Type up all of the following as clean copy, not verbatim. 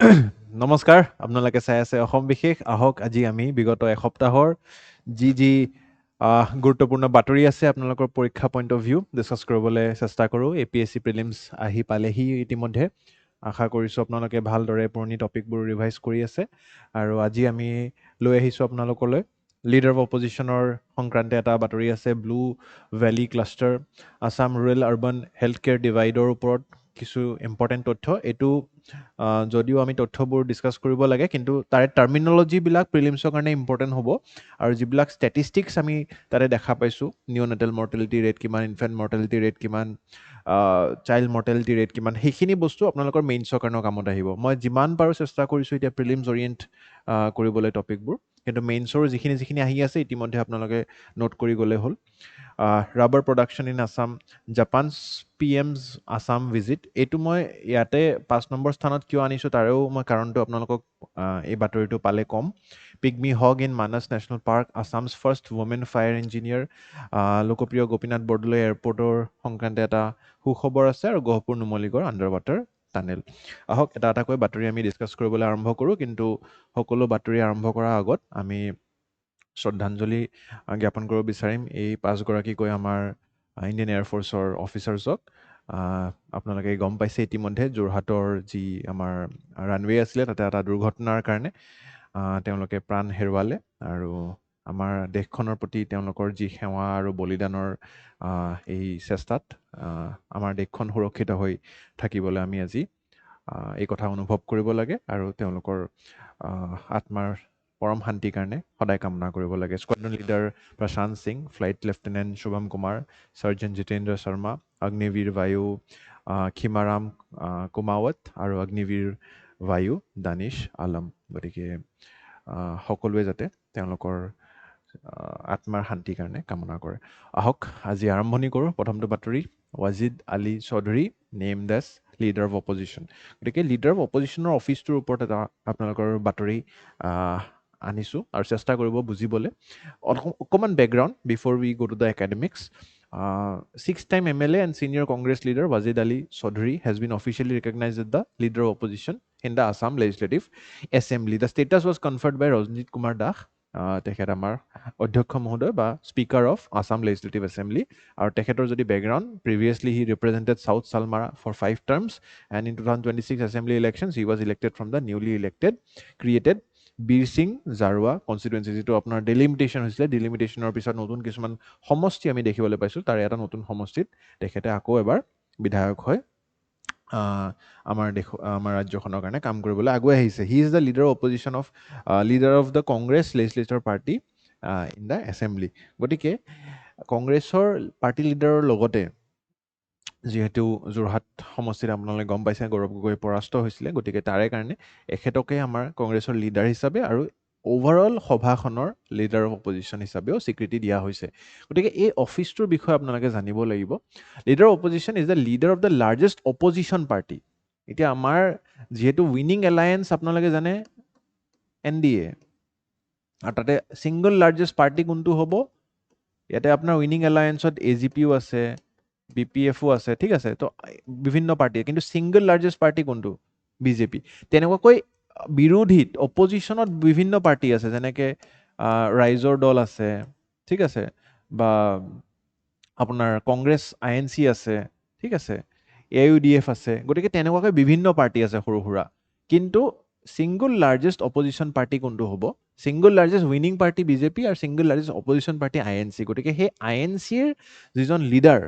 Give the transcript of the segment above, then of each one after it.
নমস্কাৰ আপোনালোকে চাই আছে অসম বিশেষ আহক আজি আমি বিগত এসপ্তাহৰ যি গুৰুত্বপূৰ্ণ বাতৰি আছে আপোনালোকৰ পৰীক্ষা পইণ্ট অফ ভিউ ডিছকাছ কৰিবলৈ চেষ্টা কৰোঁ APSC প্ৰিলিমছ আহি পালেহি ইতিমধ্যে আশা কৰিছোঁ আপোনালোকে ভালদৰে পুৰণি টপিকবোৰ ৰিভাইজ কৰি আছে আৰু আজি আমি লৈ আহিছোঁ আপোনালোকলৈ লিডাৰ অফ অপজিশ্যনৰ সংক্ৰান্তে এটা বাতৰি আছে blue valley cluster Assam rural urban health care divider ওপৰত কিছু ইম্পৰ্টেণ্ট তথ্য এইটো যদিও আমি তথ্যবোৰ ডিছকাছ কৰিব লাগে কিন্তু তাৰে টাৰ্মিনলজিবিলাক প্ৰিলিমছৰ কাৰণে ইম্পৰ্টেণ্ট হ'ব আৰু যিবিলাক ষ্টেটিষ্টিক্স আমি তাতে দেখা পাইছোঁ নিঅ'নেটেল মৰ্টেলিটি ৰেট কিমান ইনফেণ্ট মৰ্টেলিটি ৰেট কিমান চাইল্ড মৰ্টেলিটি ৰেট কিমান সেইখিনি বস্তু আপোনালোকৰ মেইনছৰ কাৰণেও কামত আহিব মই যিমান পাৰোঁ চেষ্টা কৰিছোঁ এতিয়া প্ৰিলিমছ অৰিয়েণ্ট কৰিবলৈ টপিকবোৰ কিন্তু মেইনছৰ যিখিনি আহি আছে ইতিমধ্যে আপোনালোকে নোট কৰি গ'লে হ'ল rubber production in Assam Japan's PM's Assam visit এইটো মই ইয়াতে 5 নম্বৰ স্থানত কিয় আনিছোঁ তাৰেও মই কাৰণটো আপোনালোকক এই বাতৰিটো পালে ক'ম pygmy hog in Manas national park Assam's first women fire engineer লোকপ্ৰিয় গোপীনাথ বৰদলৈ এয়াৰপৰ্টৰ সংক্ৰান্তে এটা সুখবৰ আছে আৰু Gohpur Numaligarh under water tunnel আহক এটা এটাকৈ বাতৰি আমি ডিছকাছ কৰিবলৈ আৰম্ভ কৰোঁ কিন্তু সকলো বাতৰি আৰম্ভ কৰাৰ আগত আমি শ্ৰদ্ধাঞ্জলি জ্ঞাপন কৰিব বিচাৰিম এই 5গৰাকীকৈ আমাৰ ইণ্ডিয়ান এয়াৰফ'ৰ্চৰ অফিচাৰ্ছক আপোনালোকে গম পাইছে ইতিমধ্যে যোৰহাটৰ যি আমাৰ ৰানৱে আছিলে তাতে এটা দুৰ্ঘটনাৰ কাৰণে তেওঁলোকে প্ৰাণ হেৰুৱালে আৰু আমাৰ দেশখনৰ প্ৰতি তেওঁলোকৰ যি সেৱা আৰু বলিদানৰ এই চেষ্টাত আমাৰ দেশখন সুৰক্ষিত হৈ থাকিবলৈ আমি আজি এই কথা অনুভৱ কৰিব লাগে আৰু তেওঁলোকৰ আত্মাৰ পৰম শান্তিৰ কাৰণে সদায় কামনা কৰিব লাগে squadron leader Prashant Singh flight lieutenant Shubham Kumar sergeant Jitendra Sharma Agniveer Vayu Khimaram কুমাৱত আৰু অগ্নিবীৰ বায়ু দানিছ আলম গতিকে সকলোৱে যাতে তেওঁলোকৰ আত্মাৰ শান্তিৰ কাৰণে কামনা কৰে আহক আজি আৰম্ভণি কৰোঁ প্ৰথমটো বাতৰি Wajid Ali Chowdhury name as leader of opposition গতিকে লিডাৰ অফ অপজিশ্যনৰ অফিচটোৰ ওপৰত এটা আপোনালোকৰ বাতৰি আনিছোঁ আৰু চেষ্টা কৰিব বুজিবলৈ অকণমান background before we go to the academics 6-time MLA and senior Congress leader Wajid Ali Chaudhary has been officially recognized as the leader of opposition in the Assam Legislative Assembly. The status was conferred by Rajneet Kumar Das, তেখেত আমাৰ অধ্যক্ষ মহোদয় বা speaker of Assam legislative assembly আৰু তেখেতৰ যদি background previously he represented south Salmara for 5 terms and in 2026 assembly elections he was elected from the newly elected created Bir Singh Jarua constituency যিটো আপোনাৰ ডিলিমিটেশ্যন হৈছিলে ডিলিমিটেশ্যনৰ পিছত নতুন কিছুমান সমষ্টি আমি দেখিবলৈ পাইছোঁ তাৰে এটা নতুন সমষ্টিত তেখেতে আকৌ এবাৰ বিধায়ক হয় আমাৰ ৰাজ্যখনৰ কাৰণে কাম কৰিবলৈ আগুৱাই আহিছে he is the leader of the Congress legislative party in the assembly গতিকে কংগ্ৰেছৰ পাৰ্টি লিডাৰৰ লগতে যিহেতু যোৰহাট সমষ্টিত আপোনালোকে গম পাইছে গৌৰৱ গগৈ পৰাস্ত হৈছিলে গতিকে তাৰে কাৰণে এখেতকে আমাৰ কংগ্ৰেছৰ লিডাৰ হিচাপে আৰু অভাৰঅল সভাখনৰ লিডাৰ অফ অপজিশ্যন হিচাপেও স্বীকৃতি দিয়া হৈছে গতিকে এই অফিচটোৰ বিষয়ে আপোনালোকে জানিব লাগিব leader of opposition is the leader of the largest opposition party এতিয়া আমাৰ যিহেতু উইনিং এলায়েন্স আপোনালোকে জানে NDA আৰু তাতে ছিংগল লাৰ্জেষ্ট পাৰ্টি কোনটো হ'ব ইয়াতে আপোনাৰ উইনিং এলায়েন্সত AGPও আছে BPFও আছে ঠিক আছে তো বিভিন্ন পাৰ্টি কিন্তু ছিংগল লাৰ্জেষ্ট পাৰ্টি কোনটো BJP তেনেকুৱাকৈ বিৰোধীত অপজিশ্যনত বিভিন্ন পাৰ্টি আছে যেনেকৈ ৰাইজৰ দল আছে ঠিক আছে বা আপোনাৰ কংগ্ৰেছ INC আছে ঠিক আছে AUDF আছে গতিকে তেনেকুৱাকৈ বিভিন্ন পাৰ্টি আছে সৰু সুৰা কিন্তু ছিংগল লাৰ্জেষ্ট অপজিশ্যন পাৰ্টি কোনটো হ'ব single largest winning party BJP আৰু single largest opposition party INC গতিকে সেই INCৰ যিজন লিডাৰ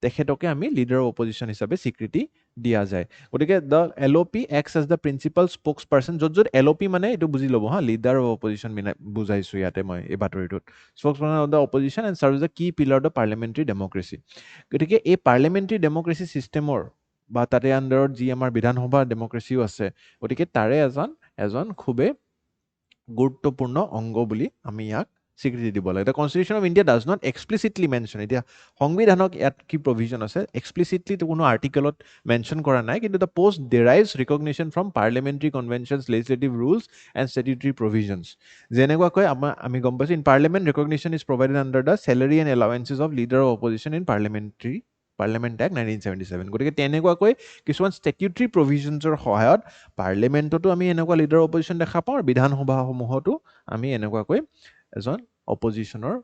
তেখেতকে আমি লিডাৰ অফ অপজিশ্যন হিচাপে স্বীকৃতি দিয়া যায় গতিকে the LOP acts as the principal spokesperson য'ত LOP মানে এইটো বুজি ল'ব হা লিডাৰ অফ অপজিশ্যন বুজাইছোঁ ইয়াতে মই এই বাতৰিটোত spokesperson of the opposition and serve the key pillar the parliamentary democracy গতিকে এই পাৰ্লিয়ামেণ্টাৰী ডেম'ক্ৰেচি ছিষ্টেমৰ বা তাতে আণ্ডাৰত যি আমাৰ বিধানসভা ডেম'ক্ৰেচিও আছে গতিকে তাৰে এজন খুবেই গুৰুত্বপূৰ্ণ অংগ বুলি আমি ইয়াক স্বীকৃতি দিব লাগে the constitution of India does not explicitly mention এতিয়া সংবিধানক ইয়াত কি প্ৰভিজন আছে এক্সপ্লিচিটলি কোনো আৰ্টিকেলত মেনশ্যন কৰা নাই কিন্তু the post derives recognition from parliamentary conventions legislative rules and statutory provisions যেনেকুৱাকৈ আমি গম পাইছোঁ in parliament recognition is provided under the salary and allowances of leader of opposition in parliamentary parliament act 1977 গতিকে তেনেকুৱাকৈ কিছুমান ষ্টেটিউটৰী প্ৰভিজনছৰ সহায়ত পাৰ্লিয়ামেণ্টতো আমি এনেকুৱা লিডাৰ অপজিশ্যন দেখা পাওঁ আৰু বিধানসভাসমূহতো আমি এনেকুৱাকৈ এজন অপজিশ্যনৰ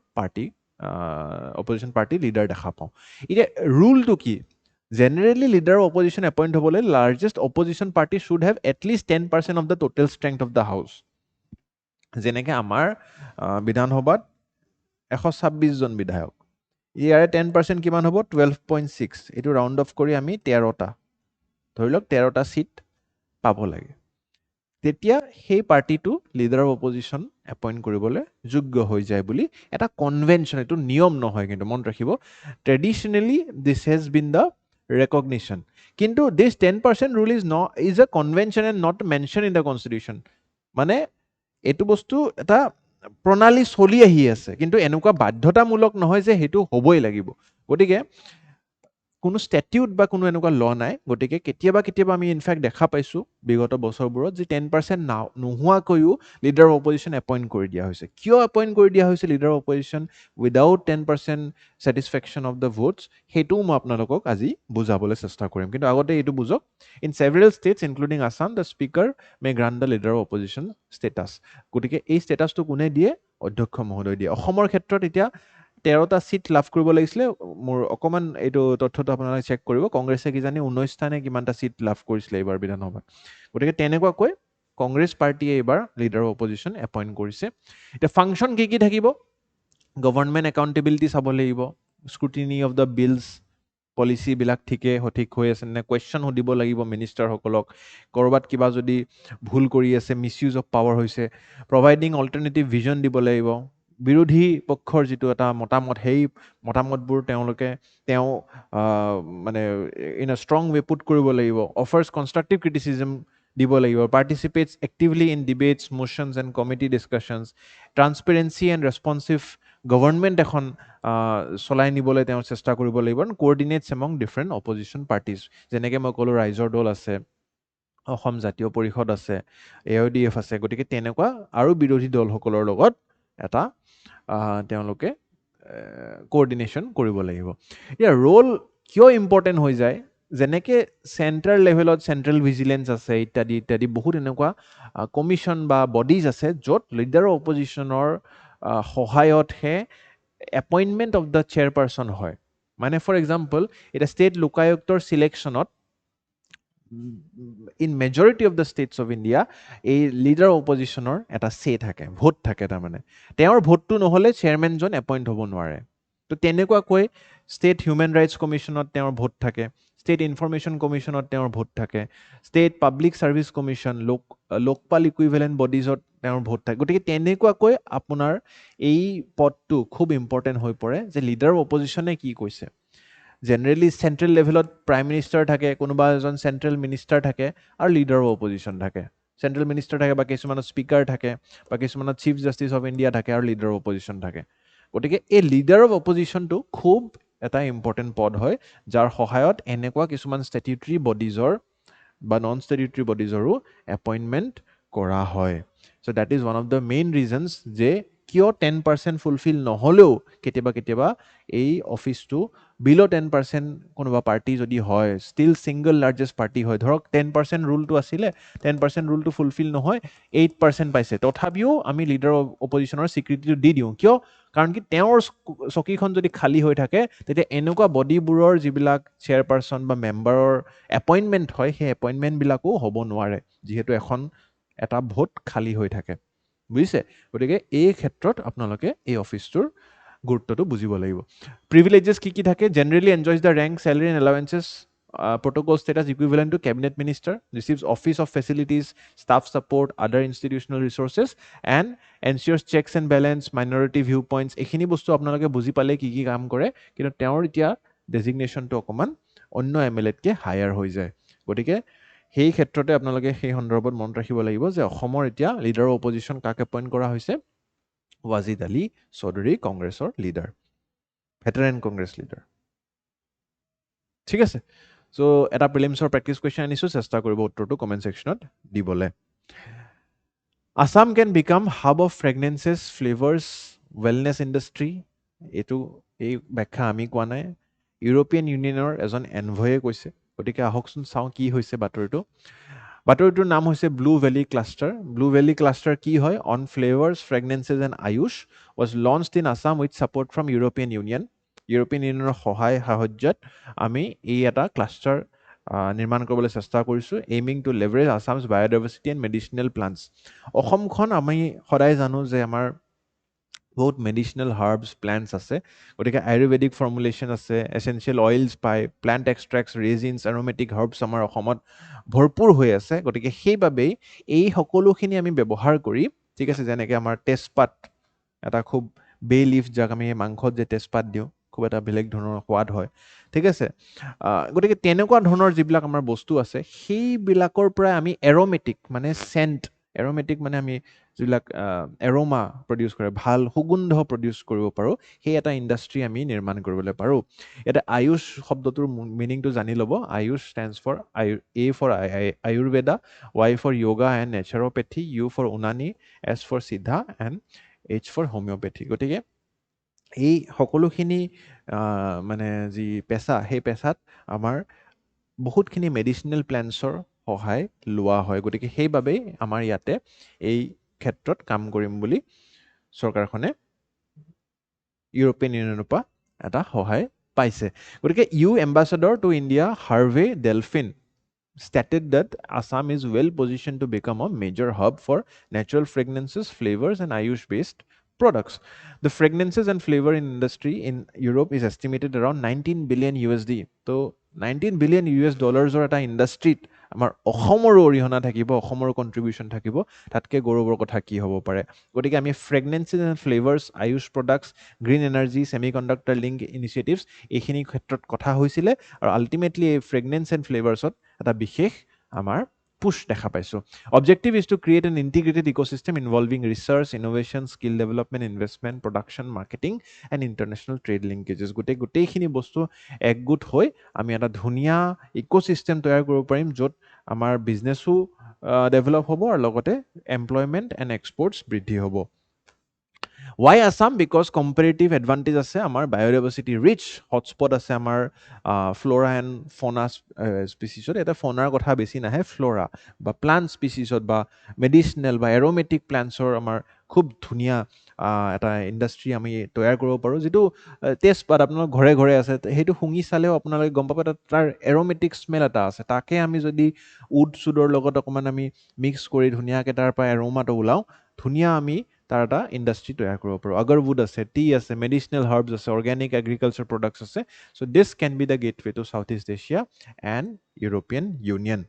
অপজিশ্যন পাৰ্টি লিডাৰ দেখা পাওঁ এতিয়া ৰুলটো কি generally leader of opposition appoint হ'বলৈ largest opposition party should have at least 10% of the total strength of the house যেনেকৈ আমাৰ বিধানসভাত 126 জন বিধায়ক ইয়াৰে 10% কিমান হ'ব 12.6 এইটো ৰাউণ্ড অফ কৰি আমি 13টা ধৰি লওক 13টা চিট পাব লাগে তেতিয়া সেই পাৰ্টিটো লিডাৰ অফ অপজিশ্যন এপইণ্ট কৰিবলৈ যোগ্য হৈ যায় বুলি এটা কনভেনশ্যন এইটো নিয়ম নহয় কিন্তু মনত ৰাখিব traditionally this has been the recognition কিন্তু this 10% rule is a convention and not mention in the constitution মানে এইটো বস্তু এটা প্ৰণালী চলি আহি আছে কিন্তু এনেকুৱা বাধ্যতামূলক নহয় যে সেইটো হ'বই লাগিব গতিকে কোনো ষ্টেটিউট বা কোনো এনেকুৱা ল নাই গতিকে কেতিয়াবা আমি ইনফেক্ট দেখা পাইছোঁ বিগত বছৰবোৰত যে 10% নোহোৱাকৈও লিডাৰ অফ অপজিশ্যন এপইণ্ট কৰি দিয়া হৈছে কিয় এপইণ্ট কৰি দিয়া হৈছে leader of opposition without 10% satisfaction of the votes সেইটোও মই আপোনালোকক আজি বুজাবলৈ চেষ্টা কৰিম কিন্তু আগতে এইটো বুজক in several states including Assam the speaker may grant the leader of opposition status গতিকে এই ষ্টেটাছটো কোনে দিয়ে অধ্যক্ষ মহোদয় দিয়ে অসমৰ ক্ষেত্ৰত এতিয়া 13টা চিট লাভ কৰিব লাগিছিলে মোৰ অকণমান এইটো তথ্যটো আপোনালোকে চেক কৰিব কংগ্ৰেছে কিজানি 19টা নে কিমানটা চিট লাভ কৰিছিলে এইবাৰ বিধানসভাত গতিকে তেনেকুৱাকৈ কংগ্ৰেছ পাৰ্টীয়ে এইবাৰ লিডাৰ অফ অপজিশ্যন এপইণ্ট কৰিছে এতিয়া ফাংচন কি থাকিব গভৰ্ণমেণ্ট একাউণ্টেবিলিটি চাব লাগিব স্ক্ৰুটিনি অফ দ্য বিলছ পলিচিবিলাক সঠিক হৈ আছে নে কুৱেশ্যন সুধিব লাগিব মিনিষ্টাৰসকলক ক'ৰবাত কিবা যদি ভুল কৰি আছে মিছ ইউজ অফ পাৱাৰ হৈছে প্ৰভাইডিং অল্টাৰনেটিভ ভিজন দিব লাগিব বিৰোধী পক্ষৰ যিটো এটা মতামত সেই মতামতবোৰ তেওঁ মানে in a strong way put কৰিব লাগিব অফাৰ্ছ কনষ্ট্ৰাক্টিভ ক্ৰিটিচিজম দিব লাগিব participates actively in debates motions and committee discussions transparency and responsive government এখন চলাই নিবলৈ তেওঁ চেষ্টা কৰিব লাগিব coordinates among different opposition parties যেনেকৈ মই ক'লোঁ ৰাইজৰ দল আছে অসম জাতীয় পৰিষদ আছে AIDF আছে গতিকে তেনেকুৱা আৰু বিৰোধী দলসকলৰ লগত এটা তেওঁলোকে কোঅৰ্ডিনেশ্যন কৰিব লাগিব এতিয়া ৰোল কিয় ইম্পৰ্টেণ্ট হৈ যায় যেনেকৈ চেণ্ট্ৰেল লেভেলত চেণ্ট্ৰেল ভিজিলেঞ্চ আছে ইত্যাদি বহুত এনেকুৱা কমিশ্যন বা বডিজ আছে য'ত লিডাৰ অফ অপজিশ্যনৰ সহায়তহে এপইণ্টমেণ্ট অফ দ্য চেয়াৰপাৰ্চন হয় মানে ফৰ এক্সাম্পল এতিয়া ষ্টেট লোকায়ুক্তৰ চিলেকশ্যনত in majority of the states of India এই লিডাৰ অপজিশ্যনৰ এটা থাকে ভোট থাকে তাৰমানে তেওঁৰ ভোটটো নহ'লে চেয়াৰমেনজন এপইণ্ট হ'ব নোৱাৰে তো তেনেকুৱাকৈ ষ্টেট হিউমেন ৰাইটছ কমিশ্যনত তেওঁৰ ভোট থাকে ষ্টেট ইনফৰমেশ্যন কমিশ্যনত তেওঁৰ ভোট থাকে state public service commission Lokpal equivalent বডিজত তেওঁৰ ভোট থাকে গতিকে তেনেকুৱাকৈ আপোনাৰ এই পদটো খুব ইম্পৰ্টেণ্ট হৈ পৰে যে লিডাৰ অপজিশ্যনে কি কৈছে জেনেৰেলি চেণ্ট্ৰেল লেভেলত প্ৰাইম মিনিষ্টাৰ থাকে কোনোবা এজন চেণ্ট্ৰেল মিনিষ্টাৰ থাকে আৰু লিডাৰ অফ অপজিশ্যন থাকে চেণ্ট্ৰেল মিনিষ্টাৰ থাকে বা কিছুমানত স্পীকাৰ থাকে বা কিছুমানত চিফ জাষ্টিছ অফ ইণ্ডিয়া থাকে আৰু লিডাৰ অফ অপজিশ্যন থাকে গতিকে এই লিডাৰ অফ অপজিশ্যনটো খুব এটা ইম্পৰ্টেণ্ট পদ হয় যাৰ সহায়ত এনেকুৱা কিছুমান ষ্টেটিউটৰী বডিজৰ বা নন ষ্টেটিউটৰী বডিজৰো এপইণ্টমেণ্ট কৰা হয় so' that is one of the main reasons যে কিয় 10% ফুলফিল নহ'লেও কেতিয়াবা এই অফিচটো বিল' 10% কোনোবা পাৰ্টি যদি হয় ষ্টিল ছিংগল লাৰ্জেষ্ট পাৰ্টি হয় ধৰক 10% ৰুলটো আছিলে 10% ৰুলটো ফুলফিল নহয় 8% পাইছে তথাপিও আমি লিডাৰ অপজিশ্যনৰ স্বীকৃতিটো দি দিওঁ কিয় কাৰণ কি তেওঁৰ চকীখন যদি খালী হৈ থাকে তেতিয়া এনেকুৱা বডিবোৰৰ যিবিলাক চেয়াৰপাৰ্চন বা মেম্বাৰৰ এপইণ্টমেণ্ট হয় সেই এপইণ্টমেণ্টবিলাকো হ'ব নোৱাৰে যিহেতু এটা ভোট খালী হৈ থাকে বুজিছে গতিকে এই ক্ষেত্ৰত আপোনালোকে এই অফিচটোৰ গুৰুত্বটো বুজিব লাগিব প্ৰিভিলেজেছ কি থাকে generally enjoys the rank salary and allowances protocol status equivalent to cabinet minister receives office of facilities staff support other institutional resources and ensures checks and balance minority viewpoints এখিনি বস্তু আপোনালোকে বুজি পালে কি কাম কৰে কিন্তু তেওঁৰ এতিয়া ডেজিগনেশ্যনটো অকমান অন্য এমএলএতকে হায়াৰ হৈ যায় গতিকে সেই ক্ষেত্ৰতে আপোনালোকে সেই সন্দৰ্ভত মনত ৰাখিব লাগিব যে অসমৰ এতিয়া লিডাৰ অফ অপজিশ্যন কাক এপইণ্ট কৰা হৈছে ৱাজিদ আলী চৌধুৰী কংগ্ৰেছৰ লিডাৰ ভেটেৰান কংগ্ৰেছ লিডাৰ ঠিক আছে চ' এটা প্ৰিলিমছৰ প্ৰেক্টিছ কুৱেশ্যন আনিছোঁ চেষ্টা কৰিব উত্তৰটো কমেণ্ট ছেকশ্যনত দিবলৈ Assam can become hub of fragrances flavours wellness industry এই ব্যাখ্যা আমি কোৱা নাই ইউৰোপিয়ান ইউনিয়নৰ এজন এনভয়ে কৈছে গতিকে আহকচোন চাওঁ কি হৈছে বাতৰিটো বাতৰিটোৰ নাম হৈছে blue valley cluster blue valley cluster কি হয় on flavours fragrances and AYUSH was launched in Assam with support from European ইউনিয়নৰ সহায় সাহায্যত আমি এই এটা ক্লাষ্টাৰ নিৰ্মাণ কৰিবলৈ চেষ্টা কৰিছোঁ aiming to leverage Assam's biodiversity and medicinal plants অসমখন আমি সদায় জানো যে আমাৰ বহুত মেডিচিনেল হাৰ্বছ প্লাণ্টছ আছে গতিকে আয়ুৰ্বেদিক ফৰ্মুলেশ্যন আছে এচেঞ্চিয়েল অইলছ পায় প্লাণ্ট এক্সট্ৰেক্টছ ৰেজিনছ এৰোমেটিক হাৰ্বছ আমাৰ অসমত ভৰপূৰ হৈ আছে গতিকে সেইবাবেই এই সকলোখিনি আমি ব্যৱহাৰ কৰি ঠিক আছে যেনেকৈ আমাৰ তেজপাত এটা খুব বে লিফ যাক আমি মাংসত যে তেজপাত দিওঁ খুব এটা বেলেগ ধৰণৰ সোৱাদ হয় ঠিক আছে গতিকে তেনেকুৱা ধৰণৰ যিবিলাক আমাৰ বস্তু আছে সেইবিলাকৰ পৰাই আমি এৰোমেটিক মানে চেণ্ট এৰোমেটিক মানে আমি যিবিলাক এৰোমা প্ৰডিউচ কৰে ভাল সুগন্ধ প্ৰডিউচ কৰিব পাৰোঁ সেই এটা ইণ্ডাষ্ট্ৰি আমি নিৰ্মাণ কৰিবলৈ পাৰোঁ ইয়াতে আয়ুষ শব্দটোৰ মিনিংটো জানি ল'ব AYUSH stands for A for Ayurveda Y for yoga and naturopathy U for Unani S for Siddha and H for homeopathy গতিকে এই সকলোখিনি মানে যি পেচা সেই পেচাত আমাৰ বহুতখিনি মেডিচিনেল প্লেণ্টছৰ সহায় লোৱা হয় গতিকে সেইবাবেই আমাৰ ইয়াতে এই ক্ষেত্ৰত কাম কৰিম বুলি চৰকাৰখনে ইউৰোপিয়ান ইউনিয়নৰ পৰা এটা সহায় পাইছে গতিকে EU ambassador to India Hervé Delphin stated that Assam is well positioned to become a major hub for natural fragrances, flavors, and Ayush-based products. The fragrances and flavor industry in Europe is estimated around 19 billion USD. So 19 billion US dollars or এটা ইণ্ডাষ্ট্ৰীত আমাৰ অসমৰো অৰিহণা থাকিব অসমৰ contribution থাকিব তাতকৈ গৌৰৱৰ কথা কি হ'ব পাৰে গতিকে আমি fragrances and flavours AYUSH products green energy semiconductor link initiatives এইখিনি ক্ষেত্ৰত কথা হৈছিলে আৰু আল্টিমেটলি এই ফ্ৰেগনেন্স এণ্ড ফ্লেভাৰ্ছত এটা বিশেষ আমাৰ পুsh দেখা পাইছোঁ objective is to create an integrated ecosystem involving research innovation skill development investment production marketing and international trade linkages গোটেইখিনি বস্তু একগোট হৈ আমি এটা ধুনীয়া ইক'চিষ্টেম তৈয়াৰ কৰিব পাৰিম য'ত আমাৰ বিজনেছো ডেভেলপ হ'ব আৰু লগতে এমপ্লয়মেণ্ট এণ্ড এক্সপৰ্টছ বৃদ্ধি হ'ব Why Assam? Because comparative advantage আছে আমাৰ biodiversity rich hotspot আছে আমাৰ flora and fauna speciesত এটা ফনাৰ কথা বেছি নাহে flora বা plant speciesত বা medicinal বা aromatic plantsৰ আমাৰ খুব ধুনীয়া এটা ইণ্ডাষ্ট্ৰি আমি তৈয়াৰ কৰিব পাৰোঁ যিটো তেজপাত আপোনাৰ ঘৰে ঘৰে আছে সেইটো শুঙি চালেও আপোনালোকে গম পাব তাৰ এৰোমেটিক স্মেল এটা আছে তাকে আমি যদি উড চুডৰ লগত অকণমান আমি মিক্স কৰি ধুনীয়াকৈ তাৰ পৰা এৰোমাটো ওলাওঁ ধুনীয়া আমি তাৰ এটা ইণ্ডাষ্ট্ৰি তৈয়াৰ কৰিব পাৰোঁ আগৰউড আছে টি আছে মেডিচিনেল হাৰ্বছ আছে অৰ্গেনিক এগ্ৰিকালচাৰ প্ৰডাক্টছ আছে so' this can be the gateway to South East Asia and European Union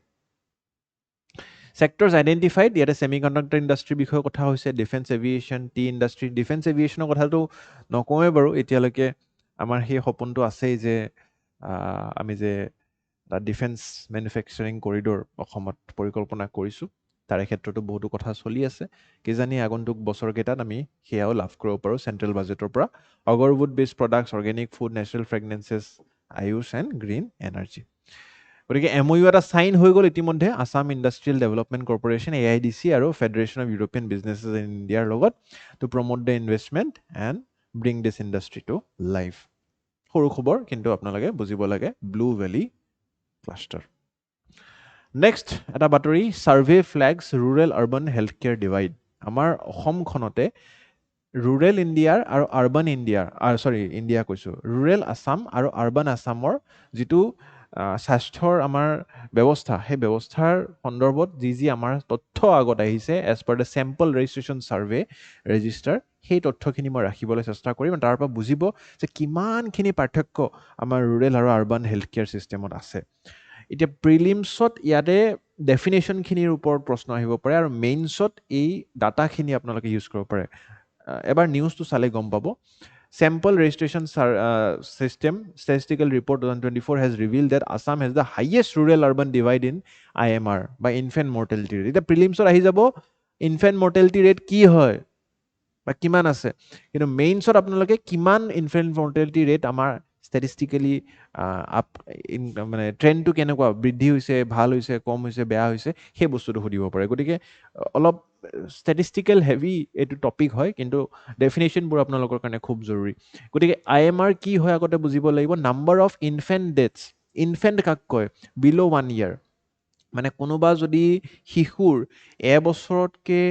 sectors identified ইয়াতে ছেমি কণ্ডাক্টৰ ইণ্ডাষ্ট্ৰীৰ বিষয়ে কথা হৈছে defence aviation tea industry defence এভিয়েশ্যনৰ কথাটো নকওঁৱেই বাৰু এতিয়ালৈকে আমাৰ সেই সপোনটো আছেই যে আমি যে এটা ডিফেন্স মেনুফেকচাৰিং কৰিডৰ অসমত পৰিকল্পনা কৰিছোঁ তাৰে ক্ষেত্ৰতো বহুতো কথা চলি আছে কিজানি আগন্তুক বছৰকেইটাত আমি সেয়াও লাভ কৰিব পাৰোঁ চেণ্ট্ৰেল বাজেটৰ পৰা agarwood based products organic food natural fragrances AYUSH and green energy গতিকে MOU এটা চাইন হৈ গ'ল ইতিমধ্যে Assam industrial development corporation AIDC আৰু federation of European businesses in ইণ্ডিয়াৰ লগত to promote the investment and bring this industry to life সৰু খবৰ কিন্তু আপোনালোকে বুজিব লাগে ব্লু ভেলি ক্লাষ্টাৰ নেক্সট এটা বাতৰি survey Flags rural urban health care divide আমাৰ অসমখনতে ৰুৰেল ইণ্ডিয়াৰ আৰু আৰ্বান ইণ্ডিয়াৰ ইণ্ডিয়া কৈছোঁ ৰুৰেল আছাম আৰু আৰ্বান আছামৰ যিটো স্বাস্থ্যৰ আমাৰ ব্যৱস্থা সেই ব্যৱস্থাৰ সন্দৰ্ভত যি আমাৰ তথ্য আগত আহিছে as per the sample registration survey register সেই তথ্যখিনি মই ৰাখিবলৈ চেষ্টা কৰিম তাৰ পৰা বুজিব যে কিমানখিনি পাৰ্থক্য আমাৰ ৰুৰেল আৰু আৰ্বান হেল্থ কেয়াৰ ছিষ্টেমত আছে এতিয়া প্ৰিলিমছত ইয়াতে ডেফিনেশ্যনখিনিৰ ওপৰত প্ৰশ্ন আহিব পাৰে আৰু মেইনছত এই ডাটাখিনি আপোনালোকে ইউজ কৰিব পাৰে এবাৰ নিউজটো চালে গম পাব Sample registration system statistical report 2024 has revealed that Assam has the highest rural-urban divide in IMR by infant mortality rate. It's prelims ahi jabo infant mortality rate ki hoy ba kiman ase. Mains or apnaloke kiman infant mortality rate amar statistically up মানে ট্ৰেণ্ডটো কেনেকুৱা বৃদ্ধি হৈছে ভাল হৈছে কম হৈছে বেয়া হৈছে সেই বস্তুটো সুধিব পাৰে গতিকে অলপ ষ্টেটিষ্টিকেল হেভি এইটো টপিক হয় কিন্তু ডেফিনেশ্যনবোৰ আপোনালোকৰ কাৰণে খুব জৰুৰী গতিকে IMR কি হয় আগতে বুজিব লাগিব নাম্বাৰ অফ ইনফেণ্ট ডেথছ ইনফেণ্ট কাক কয় বিল' 1 year মানে কোনোবা যদি শিশুৰ এবছৰতকৈ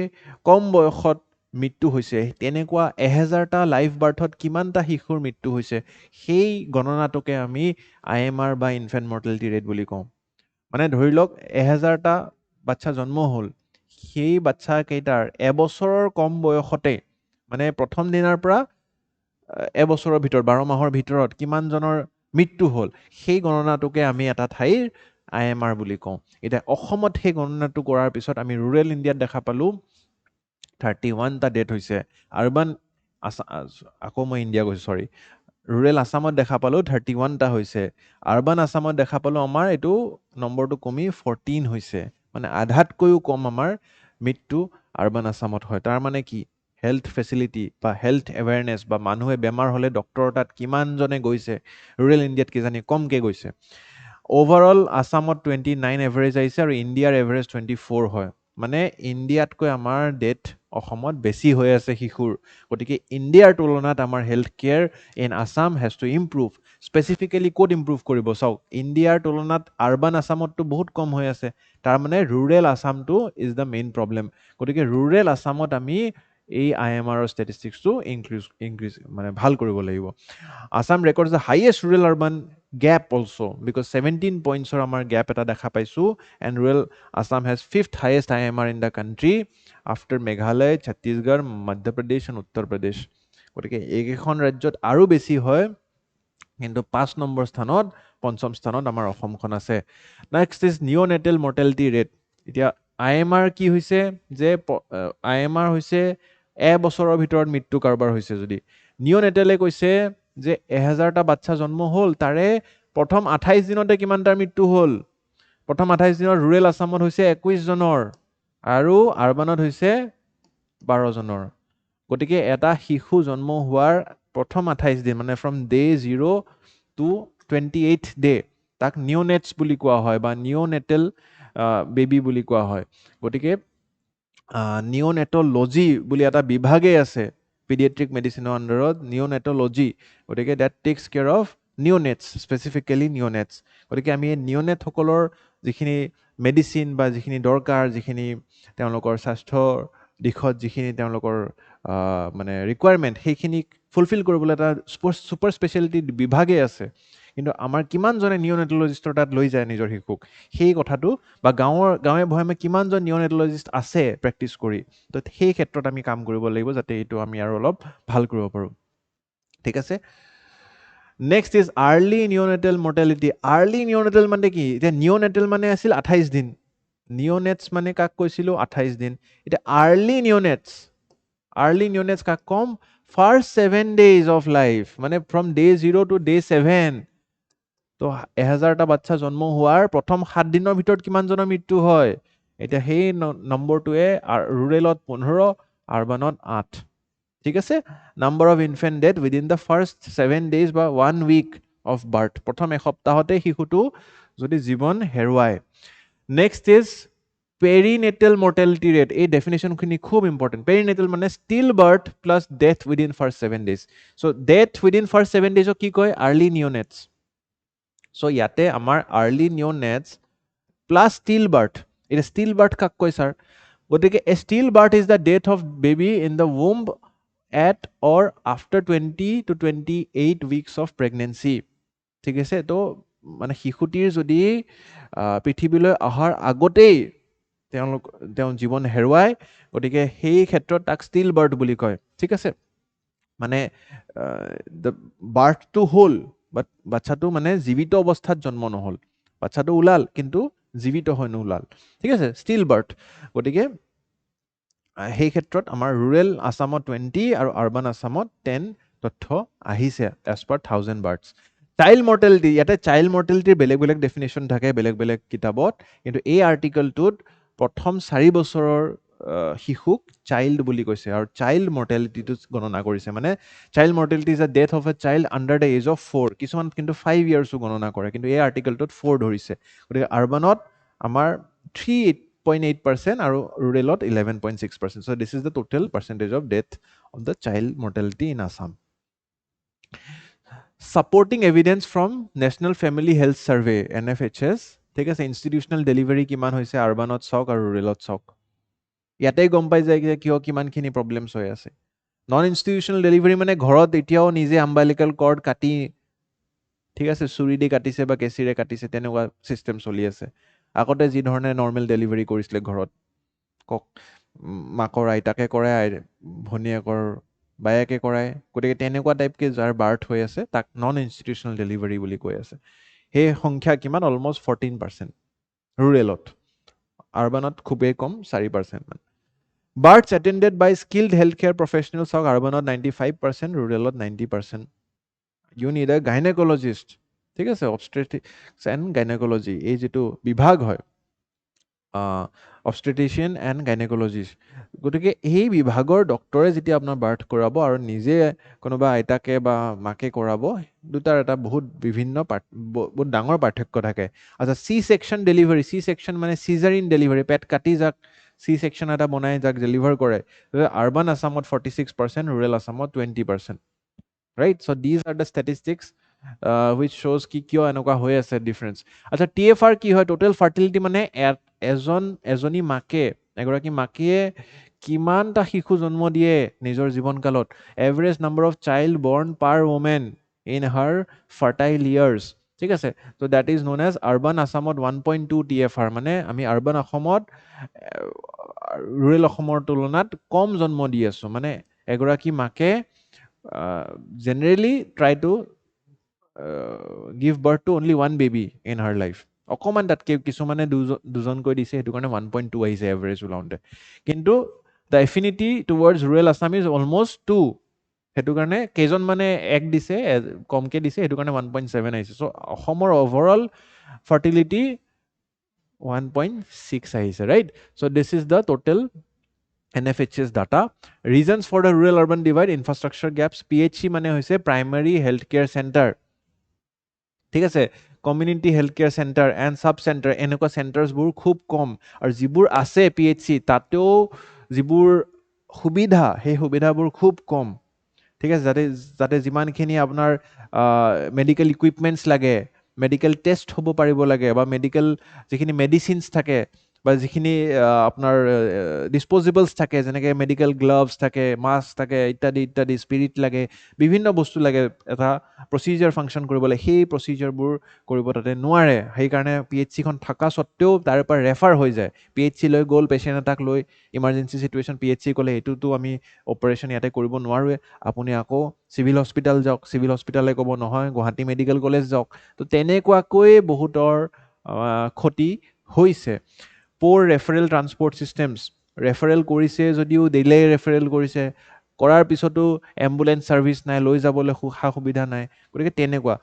কম বয়সত মৃত্যু হৈছে তেনেকুৱা 1000টা লাইফ বাৰ্থত কিমানটা শিশুৰ মৃত্যু হৈছে সেই গণনাটোকে আমি IMR বা ইনফেণ্ট মৰ্টেলিটি ৰেট বুলি কওঁ মানে ধৰি লওক 1000টা বাচ্চা জন্ম হ'ল সেই বাচ্চা কেইটাৰ এবছৰৰ কম বয়সতে মানে প্ৰথম দিনাৰ পৰা এবছৰৰ ভিতৰত 12 মাহৰ ভিতৰত কিমানজনৰ মৃত্যু হ'ল সেই গণনাটোকে আমি এটা ঠাইৰ IMR বুলি কওঁ এতিয়া অসমত সেই গণনাটো কৰাৰ পিছত আমি ৰুৰেল ইণ্ডিয়াত দেখা পালোঁ 31টা ডেথ হৈছে আৰবান আকৌ মই ইণ্ডিয়া গৈছোঁ চৰি ৰুৰেল আছামত দেখা পালোঁ 31টা হৈছে আৰবান আছামত দেখা পালোঁ আমাৰ এইটো নম্বৰটো কমি 14 হৈছে মানে আধাতকৈও কম আমাৰ মৃত্যু আৰবান আছামত হয় তাৰ মানে কি হেল্থ ফেচিলিটি বা হেল্থ এৱেৰনেছ বা মানুহে বেমাৰ হ'লে ডক্টৰৰ তাত কিমানজনে গৈছে ৰুৰেল ইণ্ডিয়াত কিজানি কমকৈ গৈছে অভাৰঅল আছামত 29 এভাৰেজ আহিছে আৰু ইণ্ডিয়াৰ এভাৰেজ 24 হয় মানে ইণ্ডিয়াতকৈ আমাৰ ডেথ অসমত বেছি হৈ আছে শিশুৰ গতিকে ইণ্ডিয়াৰ তুলনাত আমাৰ health care in Assam has to improve specifically ক'ত ইম্প্ৰুভ কৰিব চাওক ইণ্ডিয়াৰ তুলনাত আৰবান আছামততো বহুত কম হৈ আছে তাৰমানে ৰুৰেল আছামটো ইজ দ্য মেইন প্ৰব্লেম গতিকে ৰুৰেল আছামত আমি এই IMRৰ ষ্টেটিষ্টিক্সটো ইনক্ৰিজ মানে ভাল কৰিব লাগিব Assam records the highest rural urban gap also because 17 points or amar gap eta dekha paisu and rural Assam has 5th highest IMR in the country after Meghalaya, Chhattisgarh, Madhya Pradesh and Uttar Pradesh গতিকে এইকেইখন ৰাজ্যত আৰু বেছি হয় কিন্তু 5 number স্থানত পঞ্চম স্থানত আমাৰ অসমখন আছে নেক্সট ইজ নিঅ'নেটেল মৰ্টেলিটি ৰেট এতিয়া IMR কি হৈছে যে IMR হৈছে এবছৰৰ ভিতৰত মৃত্যু কাৰোবাৰ হৈছে যদি নিঅ'নেটেলে কৈছে যে 1000টা বাচ্চা জন্ম হ'ল তাৰে প্ৰথম 28 দিনতে কিমানটাৰ মৃত্যু হ'ল প্ৰথম 28 দিনত ৰুৰেল আছামত হৈছে 21 জনৰ আৰু আৰবানত হৈছে 12 জনৰ গতিকে এটা শিশু জন্ম হোৱাৰ প্ৰথম 28 দিন মানে from day 0 two 28th day তাক নিঅ'নেটছ বুলি কোৱা হয় বা নিঅ'নেটেল বেবি বুলি কোৱা হয় গতিকে নিঅ'নেটলজি বুলি এটা বিভাগেই আছে pediatric medicine আন্ডাৰত নিঅ'নেটলজি গতিকে that takes care of neonates specifically neonates গতিকে আমি নিঅ'নেটসকলৰ যিখিনি মেডিচিন বা যিখিনি দৰকাৰ যিখিনি তেওঁলোকৰ স্বাস্থ্যৰ দিশত যিখিনি তেওঁলোকৰ মানে ৰিকুৱাৰমেণ্ট সেইখিনিক ফুলফিল কৰিবলৈ এটা ছুপাৰ স্পেচিয়েলিটি বিভাগেই আছে কিন্তু আমাৰ কিমানজনে নিঅ'নেটলজিষ্টৰ তাত লৈ যায় নিজৰ শিশুক সেই কথাটো বা গাঁৱে ভৈয়ামে কিমানজন নিঅ'নেটলজিষ্ট আছে প্ৰেক্টিছ কৰি তো সেই ক্ষেত্ৰত আমি কাম কৰিব লাগিব যাতে এইটো আমি আৰু অলপ ভাল কৰিব পাৰোঁ ঠিক আছে next is early neonatal mortality early neonatal মানে কি এতিয়া নিঅ'নেটেল মানে আছিল 28 দিন নিঅ'নেটছ মানে কাক কৈছিলোঁ 28 দিন এতিয়া আৰ্লি নিঅ'নেটছ কাক কম ফাৰ্ষ্ট 7 days অফ লাইফ মানে ফ্ৰম ডে 0 টু ডে 7 তো 1000টা বাচ্চা জন্ম হোৱাৰ প্ৰথম 7 দিনৰ ভিতৰত কিমানজনৰ মৃত্যু হয় এতিয়া সেই নম্বৰটোৱে ৰুৰেলত 15 আৰবানত 8 ঠিক আছে number of infant death within the first 7 days বা 1 week অফ বাৰ্থ প্ৰথম এসপ্তাহতে শিশুটো যদি জীৱন হেৰুৱায় next is perinatal mortality rate এই ডেফিনেশ্যনখিনি খুব ইম্পৰ্টেণ্ট পেৰিনেটেল মানে still birth plus death within first 7 days so' death within first 7 daysক কি কয় আৰ্লি নিঅ'নেটছ চ' ইয়াতে আমাৰ early neonates plus still birth এতিয়া ষ্টিল বাৰ্থ কাক কয় ছাৰ গতিকে a still birth is the death of baby in the womb at or after 20 to 28 weeks of pregnancy ঠিক আছে তো মানে শিশুটিৰ যদি পৃথিৱীলৈ অহাৰ আগতেই তেওঁ জীৱন হেৰুৱায় গতিকে সেই ক্ষেত্ৰত তাক ষ্টিল বাৰ্থ বুলি কয় ঠিক আছে মানে বাৰ্থটো হ'ল বাট বাচ্চাটো মানে জীৱিত অৱস্থাত জন্ম নহ'ল বাচ্চাটো ওলাল কিন্তু জীৱিত হৈ নোলাল ঠিক আছে ষ্টিল বাৰ্থ গতিকে সেই ক্ষেত্ৰত আমাৰ ৰুৰেল আছামত 20 আৰু আৰবান আছামত 10 তথ্য আহিছে এজ পাৰ 1000 বাৰ্থছ চাইল্ড মৰ্টেলিটি ইয়াতে চাইল্ড মৰ্টেলিটিৰ বেলেগ ডেফিনেশ্যন থাকে বেলেগ কিতাপত কিন্তু এই আৰ্টিকলটোত প্ৰথম 4 বছৰৰ শিশুক চাইল্ড বুলি কৈছে আৰু চাইল্ড মৰ্টেলিটিটো গণনা কৰিছে মানে child mortality is a death of a child under the age of 4 কিছুমান কিন্তু 5 ইয়াৰ্ছো গণনা কৰে কিন্তু এই আৰ্টিকেলটোত 4 ধৰিছে গতিকে আৰ্বানত আমাৰ 3.8% আৰু ৰুৰেলত 11.6%. So this is the total percentage of death of the child mortality in Assam. Supporting evidence from National Family Health Survey NFHS ঠিক আছে ইনষ্টিটিউচনেল ডেলিভাৰী কিমান হৈছে আৰ্বানত চাওক আৰু ৰুৰেলত চাওক ইয়াতে গম পাই যায় যে কিয় কিমানখিনি প্ৰব্লেমছ হৈ আছে নন ইনষ্টিটিউচনেল ডেলিভাৰী মানে ঘৰত এতিয়াও নিজে আম্বালিকেল কৰ্ড কাটি ঠিক আছে চুৰি দি কাটিছে বা কেঁচিৰে কাটিছে তেনেকুৱা চিষ্টেম চলি আছে আগতে যি ধৰণে নৰ্মেল ডেলিভাৰী কৰিছিলে ঘৰত কক মাকৰ আইতাকে কৰাই ভনীয়েকৰ বায়েকে কৰাই গতিকে তেনেকুৱা টাইপকে যাৰ বাৰ্থ হৈ আছে তাক নন ইনষ্টিটিউচনেল ডেলিভাৰী বুলি কৈ আছে সেই সংখ্যা কিমান অলমষ্ট 14% ৰুৰেলত আৰ্বানত খুবেই কম 4% মান বাৰ্থছ এটেণ্ডেড বাই স্কিল্ড হেল্থ কেয়াৰ প্ৰফেচনেল চাওক আৰ্বানত 95% ৰুৰেলত 90% ইউ নিড এ গাইনেকলজিষ্ট ঠিক আছে অবষ্ট্ৰেটিক্স এণ্ড গাইনেকলজি এই যিটো বিভাগ হয় অবষ্ট্ৰেটিচিয়ান এণ্ড গাইনেকলজিষ্ট গতিকে এই বিভাগৰ ডক্টৰে যেতিয়া আপোনাৰ বাৰ্থ কৰাব আৰু নিজে কোনোবা আইতাকে বা মাকে কৰাব দুটাৰ এটা বহুত বিভিন্ন বহুত ডাঙৰ পাৰ্থক্য থাকে আচ্ছা C section delivery C section মানে চিজাৰিন ডেলিভাৰী পেট কাটি যাক চি ছেকশ্যন এটা বনাই যাক ডেলিভাৰ কৰে urban আছামত 46% rural আছামত 20% right so these are the statistics which shows কি কিয় এনেকুৱা হৈ আছে ডিফাৰেঞ্চ আচ্ছা TFR কি হয় টোটেল ফাৰ্টিলিটি মানে এজনী মাকে এগৰাকী মাকে কিমানটা শিশু জন্ম দিয়ে নিজৰ জীৱনকালত average number of child born per women in her fertile years ঠিক আছে ত' that is known as urban আছামত 1.2 TFR মানে আমি আৰ্বান অসমত ৰুৰেল অসমৰ তুলনাত কম জন্ম দি আছোঁ মানে এগৰাকী মাকে generally try to give birth to only one baby in her life অকমান তাতকে কিছুমানে দুজনকৈ দিছে সেইটো কাৰণে 1.2 আহিছে এভাৰেজ ওলাওঁতে কিন্তু the affinity towards rural Assam is almost 2 সেইটো কাৰণে কেইজন মানে এক দিছে কমকে দিছে সেইটো কাৰণে 1.7 আহিছে চ' অসমৰ ওভাৰঅল ফাৰ্টিলিটি 1.6 আহিছে right so' this is the total NFHS data. Reasons for the rural-urban divide, infrastructure gaps, PHC মানে হৈছে primary healthcare center. ঠিক আছে community health care centre and sub centre এনেকুৱা চেণ্টাৰ্ছবোৰ খুব কম আৰু যিবোৰ আছে PHC তাতেও যিবোৰ সুবিধা সেই সুবিধাবোৰ খুব কম ঠিক আছে যাতে যিমানখিনি আপোনাৰ মেডিকেল ইকুইপমেণ্টছ লাগে মেডিকেল টেষ্ট হ'ব পাৰিব লাগে বা মেডিকেল যিখিনি মেডিচিনছ থাকে বা যিখিনি আপোনাৰ ডিছপ'জিবলছ থাকে যেনেকৈ মেডিকেল গ্লাভছ থাকে মাস্ক থাকে ইত্যাদি ইত্যাদি স্পিৰিট লাগে বিভিন্ন বস্তু লাগে এটা প্ৰচিজাৰ ফাংচন কৰিবলৈ সেই প্ৰচিজাৰবোৰ কৰিব তাতে নোৱাৰে সেইকাৰণে PHCখন থকা স্বত্তেও তাৰ পৰা ৰেফাৰ হৈ যায় PHC লৈ গ'ল পেচেণ্ট এটাক লৈ ইমাৰ্জেঞ্চি চিটুৱেশ্যন PHC ক'লে এইটোতো আমি অপাৰেশ্যন ইয়াতে কৰিব নোৱাৰোৱে আপুনি আকৌ চিভিল হস্পিটেল যাওক চিভিল হস্পিটেলে ক'ব নহয় গুৱাহাটী মেডিকেল কলেজ যাওক তো তেনেকুৱাকৈ বহুতৰ ক্ষতি হৈছে পোৰ ৰেফাৰেল ট্ৰান্সপৰ্ট ছিষ্টেমছ ৰেফাৰেল কৰিছে যদিও ডিলে ৰেফাৰেল কৰিছে কৰাৰ পিছতো এম্বুলেঞ্চ ছাৰ্ভিচ নাই লৈ যাবলৈ সা সুবিধা নাই গতিকে তেনেকুৱা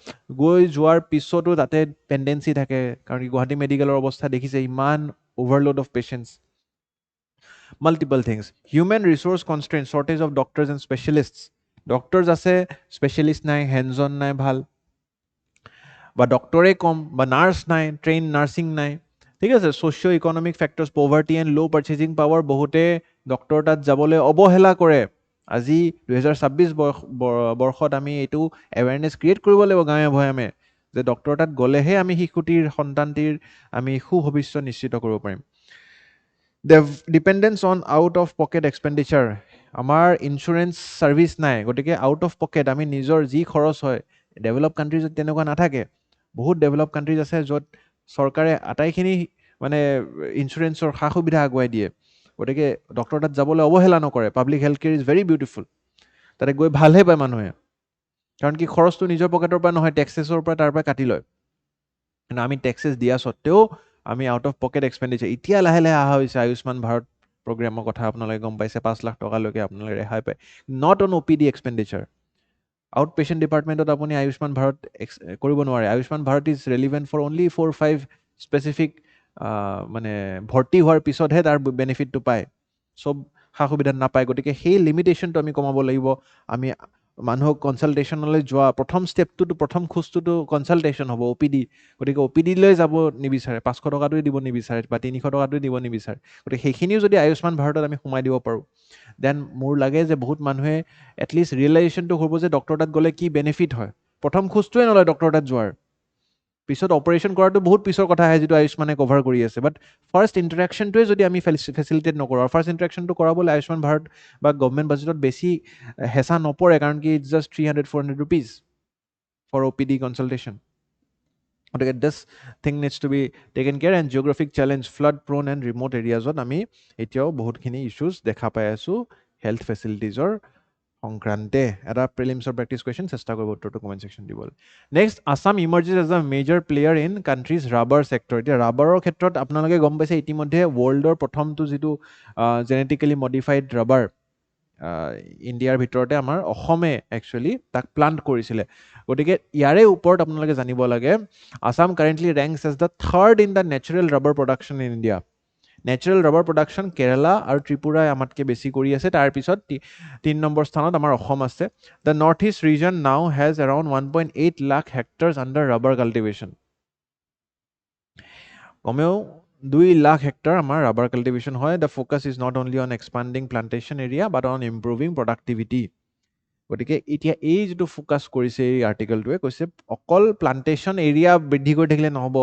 গৈ যোৱাৰ পিছতো তাতে পেণ্ডেঞ্চি থাকে কাৰণ গুৱাহাটী মেডিকেলৰ অৱস্থা দেখিছে ইমান overload of patients multiple things human resource constraint shortage of doctors and specialists doctors আছে specialist নাই hands on নাই ভাল বা ডক্টৰে কম বা নাৰ্ছ নাই ট্ৰেইন নাৰ্ছিং নাই ঠিক আছে socio' economic factors poverty and ল' পাৰ্চেজিং পাৱাৰ বহুতে ডক্টৰ তাত যাবলৈ অৱহেলা কৰে আজি 2026 বৰ্ষত আমি এইটো এৱেৰনেছ ক্ৰিয়েট কৰিব লাগিব গাঁৱে ভৈয়ামে যে ডক্টৰ তাত গ'লেহে আমি শিশুটিৰ সন্তানটিৰ আমি সুভৱিষ্যত নিশ্চিত কৰিব পাৰিম dependence on out of pocket expenditure আমাৰ ইঞ্চুৰেঞ্চ ছাৰ্ভিচ নাই গতিকে আউট অফ পকেট আমি নিজৰ যি খৰচ হয় ডেভেলপ কাণ্ট্ৰিজত তেনেকুৱা নাথাকে বহুত ডেভেলপ কাণ্ট্ৰিজ আছে য'ত চৰকাৰে আটাইখিনি মানে ইঞ্চুৰেঞ্চৰ সা সুবিধা আগুৱাই দিয়ে গতিকে ডক্টৰ তাত যাবলৈ অৱহেলা নকৰে public health care is very beautiful তাতে গৈ ভালহে পায় মানুহে কাৰণ কি খৰচটো নিজৰ পকেটৰ পৰা নহয় টেক্সেছৰ পৰা তাৰ পৰা কাটি লয় কিন্তু আমি টেক্সেছ দিয়া স্বত্তেও আমি আউট অফ পকেট এক্সপেণ্ডিচাৰ এতিয়া লাহে লাহে অহা হৈছে আয়ুষ্মান ভাৰত প্ৰগ্ৰেমৰ কথা আপোনালোকে গম পাইছে 5 লাখ টকালৈকে আপোনালোকে ৰেহাই পায় not on OPD expenditure outpatient ডিপাৰ্টমেণ্টত আপুনি আয়ুষ্মান ভাৰত কৰিব নোৱাৰে Ayushman Bharat is relevant for only 4-5 specific মানে ভৰ্তি হোৱাৰ পিছতহে তাৰ বেনিফিটটো পায় সব সা সুবিধা নাপায় গতিকে সেই লিমিটেশ্যনটো আমি কমাব লাগিব আমি মানুহক কনচালটেশ্যনলৈ যোৱা প্ৰথম ষ্টেপটোতো প্ৰথম খোজটোতো কনচালটেশ্যন হ'ব OPD গতিকে OPDলৈ যাব নিবিচাৰে 500 টকাটোৱে দিব নিবিচাৰে বা 300 টকাটোৱে দিব নিবিচাৰে গতিকে সেইখিনিও যদি আয়ুষ্মান ভাৰতত আমি সোমাই দিব পাৰোঁ দেন মোৰ লাগে যে বহুত মানুহে এটলিষ্ট ৰিয়েলাইজেশ্যনটো হ'ব যে ডক্টৰ তাত গ'লে কি বেনিফিট হয় প্ৰথম খোজটোৱে নলয় ডক্টৰ তাত যোৱাৰ পিছত অপাৰেশ্যন কৰাটো বহুত পিছৰ কথা আহে যিটো আয়ুষ্মানে কভাৰ কৰি আছে বাট ফাৰ্ষ্ট ইণ্টাৰেকশ্যনটোৱে যদি আমি ফেচিলিটেট নকৰোঁ ফাৰ্ষ্ট ইণ্টাৰেকশ্যনটো কৰাবলৈ আয়ুষ্মান ভাৰত বা গভৰ্ণমেণ্ট বাজেটত বেছি হেঁচা নপৰে কাৰণ কি it's just 300-400 rupees for OPD consultation গতিকে this thing needs to be taken care and geographic challenge flood prone and remote এৰিয়াজত আমি এতিয়াও বহুতখিনি ইছ্যুজ দেখা পাই আছোঁ হেল্থ ফেচিলিটিজৰ সংক্ৰান্তে এটা প্ৰিলিমছৰ প্ৰেক্টিছ কুৱেশ্যন চেষ্টা কৰিব উত্তৰটো কমেণ্ট ছেকশ্যন দিবলৈ next Assam emerges as a major player in countries rubber sector এতিয়া ৰাবাৰৰ ক্ষেত্ৰত আপোনালোকে গম পাইছে ইতিমধ্যে ৱৰ্ল্ডৰ প্ৰথমটো যিটো জেনেটিকেলি মডিফাইড ৰাবাৰ ইণ্ডিয়াৰ ভিতৰতে আমাৰ অসমে একচুৱেলি তাক প্লান্ট কৰিছিলে গতিকে ইয়াৰে ওপৰত আপোনালোকে জানিব লাগে Assam currently ranks as the third in the natural rubber production in India natural rubber production Kerala আৰু ত্ৰিপুৰাই আমাতকৈ বেছি কৰি আছে তাৰপিছত 3 নম্বৰ স্থানত আমাৰ অসম আছে the north east region now has around 1.8 lakh hectares under rubber cultivation কমেও 2 লাখ হেক্টৰ আমাৰ ৰাবাৰ কাল্টিভেশ্যন হয় the focus is not only on expanding plantation area but on improving productivity গতিকে এতিয়া এই যিটো ফ'কাছ কৰিছে এই আৰ্টিকেলটোৱে কৈছে অকল প্লাণ্টেশ্যন এৰিয়া বৃদ্ধি কৰি থাকিলে নহ'ব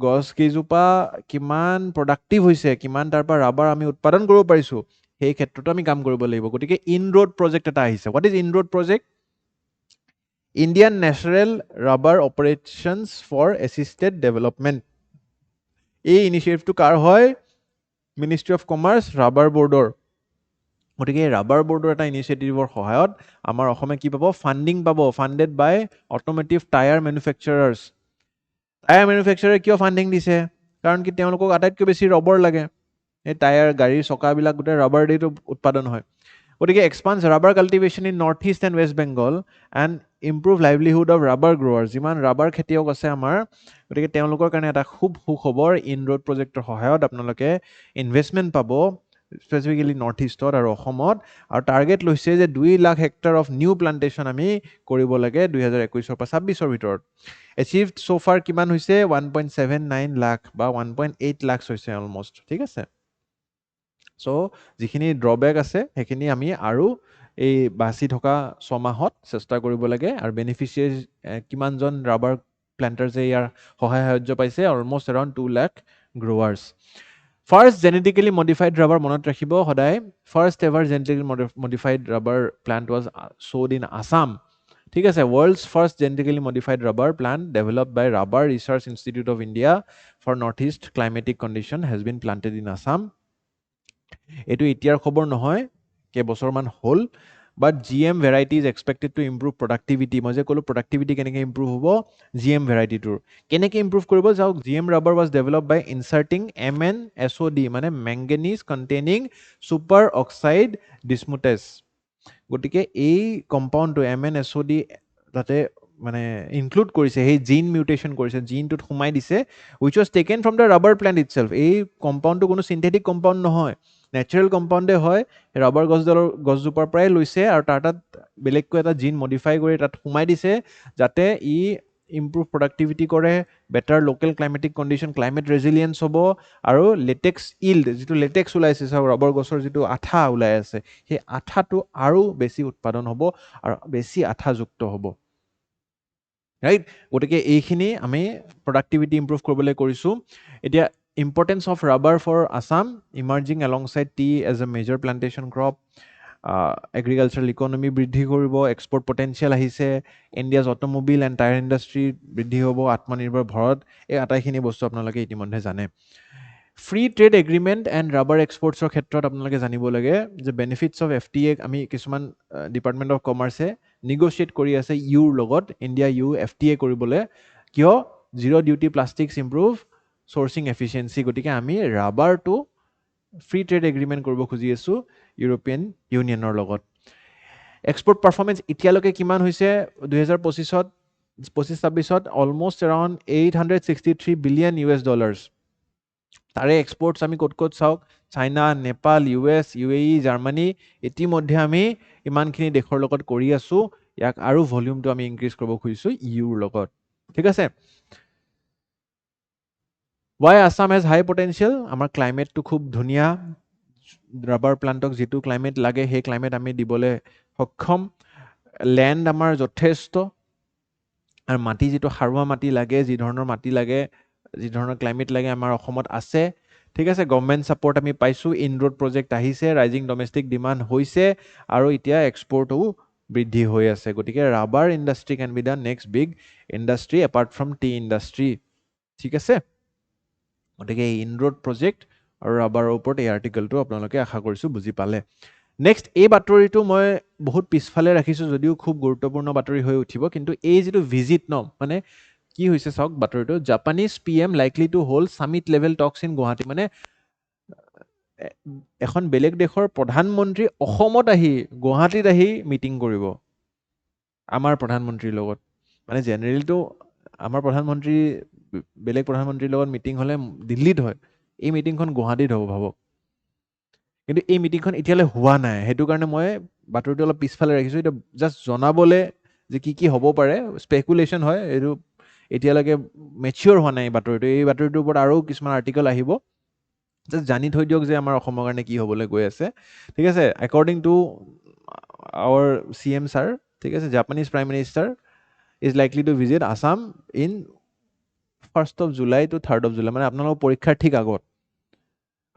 গছ কেইজোপা কিমান প্ৰডাক্টিভ হৈছে কিমান তাৰ পৰা ৰাবাৰ আমি উৎপাদন কৰিব পাৰিছোঁ সেই ক্ষেত্ৰতো আমি কাম কৰিব লাগিব গতিকে ইন ৰোড প্ৰজেক্ট এটা আহিছে what is INROAD project Indian natural rubber operations for assisted development এই ইনিচিয়েটিভটো কাৰ হয় মিনিষ্ট্ৰী অফ কমাৰ্চ ৰাবাৰ বৰ্ডৰ গতিকে ৰাবাৰ বৰ্ডৰ এটা ইনিচিয়েটিভৰ সহায়ত আমাৰ অসমে কি পাব ফাণ্ডিং পাব ফাণ্ডেড বাই অট'মেটিভ টায়াৰ মেনুফেকচাৰাৰ্ছ টায়াৰ মেনুফেকচাৰে কিয় ফাণ্ডিং দিছে কাৰণ কি তেওঁলোকক আটাইতকৈ বেছি ৰবৰ লাগে এই টায়াৰ গাড়ীৰ চকাবিলাক গোটেই ৰাবাৰ দিটো উৎপাদন হয় গতিকে expands rubber cultivation in North East and West Bengal and improve livelihood of rubber grower যিমান ৰাবাৰ খেতিয়ক আছে আমাৰ গতিকে তেওঁলোকৰ কাৰণে এটা খুব সুখবৰ ইন ৰোড প্ৰজেক্টৰ সহায়ত আপোনালোকে ইনভেষ্টমেণ্ট পাব স্পেচিফিকেলি নৰ্থ ইষ্টত আৰু অসমত আৰু টাৰ্গেট লৈছে যে 2 লাখ হেক্টৰ অফ নিউ প্লাণ্টেশ্যন আমি কৰিব লাগে 2021 পৰা 26 ভিতৰত এচিভড চ' ফাৰ কিমান হৈছে 1.79 লাখ বা 1.8 লাখ হৈছে অলমষ্ট ঠিক আছে চ' যিখিনি ড্ৰবেক আছে সেইখিনি আমি আৰু এই বাচি থকা ছমাহত চেষ্টা কৰিব লাগে আৰু বেনিফিচিয়াৰী কিমানজন ৰাবাৰ প্লেণ্টাৰ্ছে ইয়াৰ সহায় সাহায্য পাইছে almost around 2 lakh growers first genetically modified rubber মনত ৰাখিব সদায় first ever genetically modified rubber plant was showed in Assam ঠিক আছে world's first genetically modified rubber plant develop by rubber research institute of India for north east climatic condition has been planted in Assam এইটো এতিয়াৰ খবৰ নহয় কেইবছৰমান হ'ল but GM variety is expected to improve productivity মই যে ক'লোঁ প্ৰডাক্টিভিটি কেনেকৈ ইম্প্ৰুভ হ'ব GM ভেৰাইটিটোৰ কেনেকৈ ইম্প্ৰুভ কৰিব যাওক GM rubber was develop by inserting MnSOD মানে manganese containing superoxide dismutase গতিকে এই কম্পাউণ্ডটো MnSOD তাতে মানে ইনক্লুড কৰিছে সেই জিন মিউটেশ্যন কৰিছে জিনটোত সোমাই দিছে which was taken from the rubber plant itself এই কম্পাউণ্ডটো কোনো চিন্থেটিক কম্পাউণ্ড নহয় নেচাৰেল কম্পাউণ্ডে হয় ৰাবাৰ গছজোপাৰ পৰাই লৈছে আৰু তাৰ তাত বেলেগকৈ এটা জিন মডিফাই কৰি তাত সোমাই দিছে যাতে ই ইম্প্ৰুভ প্ৰডাক্টিভিটি কৰে better local climatic condition climate resilience হ'ব আৰু লেটেক্স ইল্ড যিটো লেটেক্স ওলাইছে চাওক ৰবৰ গছৰ যিটো আঠা ওলাই আছে সেই আঠাটো আৰু বেছি উৎপাদন হ'ব আৰু বেছি আঠাযুক্ত হ'ব ৰাইট গতিকে এইখিনি আমি প্ৰডাক্টিভিটি ইম্প্ৰুভ কৰিবলৈ কৰিছোঁ এতিয়া importance of rubber for Assam emerging alongside tea as a major plantation crop agricultural economy বৃদ্ধি কৰিব এক্সপৰ্ট পটেঞ্চিয়েল আহিছে India's automobile and tyre industry বৃদ্ধি হ'ব আত্মনিৰ্ভৰ ভাৰত এই আটাইখিনি বস্তু আপোনালোকে ইতিমধ্যে জানে free trade agreement and rubber এক্সপৰ্টছৰ ক্ষেত্ৰত আপোনালোকে জানিব লাগে যে বেনিফিটছ অফ FTA আমি কিছুমান ডিপাৰ্টমেণ্ট অফ কমাৰ্চে নিগ'চিয়েট কৰি আছে ইউৰ লগত ইণ্ডিয়া FTA কৰিবলৈ কিয় zero' duty plastics improve sourcing efficiency গতিকে আমি ৰাবাৰটো ফ্ৰী ট্ৰেড এগ্ৰিমেণ্ট কৰিব খুজি আছোঁ ইউৰোপিয়ান ইউনিয়নৰ লগত এক্সপৰ্ট পাৰফৰ্মেঞ্চ এতিয়ালৈকে কিমান হৈছে 2025-26 অলমষ্ট এৰাউণ্ড $863 বিলিয়ন তাৰে এক্সপৰ্টছ আমি ক'ত ক'ত চাওক China, Nepal, US, UAE, Germany ইতিমধ্যে আমি ইমানখিনি দেশৰ লগত কৰি আছো। ইয়াক আৰু ভলিউমটো আমি ইনক্ৰিজ কৰিব খুজিছো ইউৰ লগত। ঠিক আছে। Why Assam has high potential? আমাৰ ক্লাইমেটটো খুব ধুনীয়া। ৰাবাৰ প্লাণ্টক যিটো ক্লাইমেট লাগে সেই ক্লাইমেট আমি দিবলৈ সক্ষম। লেণ্ড আমাৰ যথেষ্ট, আৰু মাটি যিটো সাৰুৱা মাটি লাগে, যি ধৰণৰ মাটি লাগে, যি ধৰণৰ ক্লাইমেট লাগে আমাৰ অসমত আছে। ঠিক আছে। গভৰ্ণমেণ্ট ছাপৰ্ট আমি পাইছোঁ, ইন ৰোড প্ৰজেক্ট আহিছে, ৰাইজিং ডমেষ্টিক ডিমাণ্ড হৈছে, আৰু এতিয়া এক্সপৰ্টো বৃদ্ধি হৈ আছে। গতিকে rubber industry can be the next big industry apart from tea industry. ঠিক আছে। গতিকে এই ইন ৰোড প্ৰজেক্ট আৰু ৰাবাৰৰ ওপৰত এই আৰ্টিকেলটো আপোনালোকে আশা কৰিছোঁ বুজি পালে। নেক্সট, এই বাতৰিটো মই বহুত পিছফালে ৰাখিছোঁ, যদিও খুব গুৰুত্বপূৰ্ণ বাতৰি হৈ উঠিব, কিন্তু এই যিটো ভিজিট ন, মানে কি হৈছে চাওক বাতৰিটো, Japanese PM likely to hold summit level Tux in Guwahati. মানে এখন বেলেগ দেশৰ প্ৰধানমন্ত্ৰী অসমত আহি, গুৱাহাটীত আহি মিটিং কৰিব আমাৰ প্ৰধানমন্ত্ৰীৰ লগত। মানে জেনেৰেলটো আমাৰ প্ৰধানমন্ত্ৰী বেলেগ প্ৰধানমন্ত্ৰীৰ লগত মিটিং হ'লে দিল্লীত হয়, এই মিটিংখন গুৱাহাটীত হ'ব ভাবক। কিন্তু এই মিটিংখন এতিয়ালৈ হোৱা নাই, সেইটো কাৰণে মই বাতৰিটো অলপ পিছফালে ৰাখিছোঁ। এতিয়া জাষ্ট জনাবলৈ যে কি কি হ'ব পাৰে, স্পেকুলেশ্যন হয়, এইটো এতিয়ালৈকে মেচিয়ৰ হোৱা নাই এই বাতৰিটো। এই বাতৰিটোৰ ওপৰত আৰু কিছুমান আৰ্টিকেল আহিব, জাষ্ট জানি থৈ দিয়ক যে আমাৰ অসমৰ কাৰণে কি হ'বলৈ গৈ আছে। ঠিক আছে। According to our CM sir, ঠিক আছে, Japanese prime minister is likely to visit Assam in 1st of July to 3rd of July, মানে আপোনালোকৰ পৰীক্ষাৰ ঠিক আগত।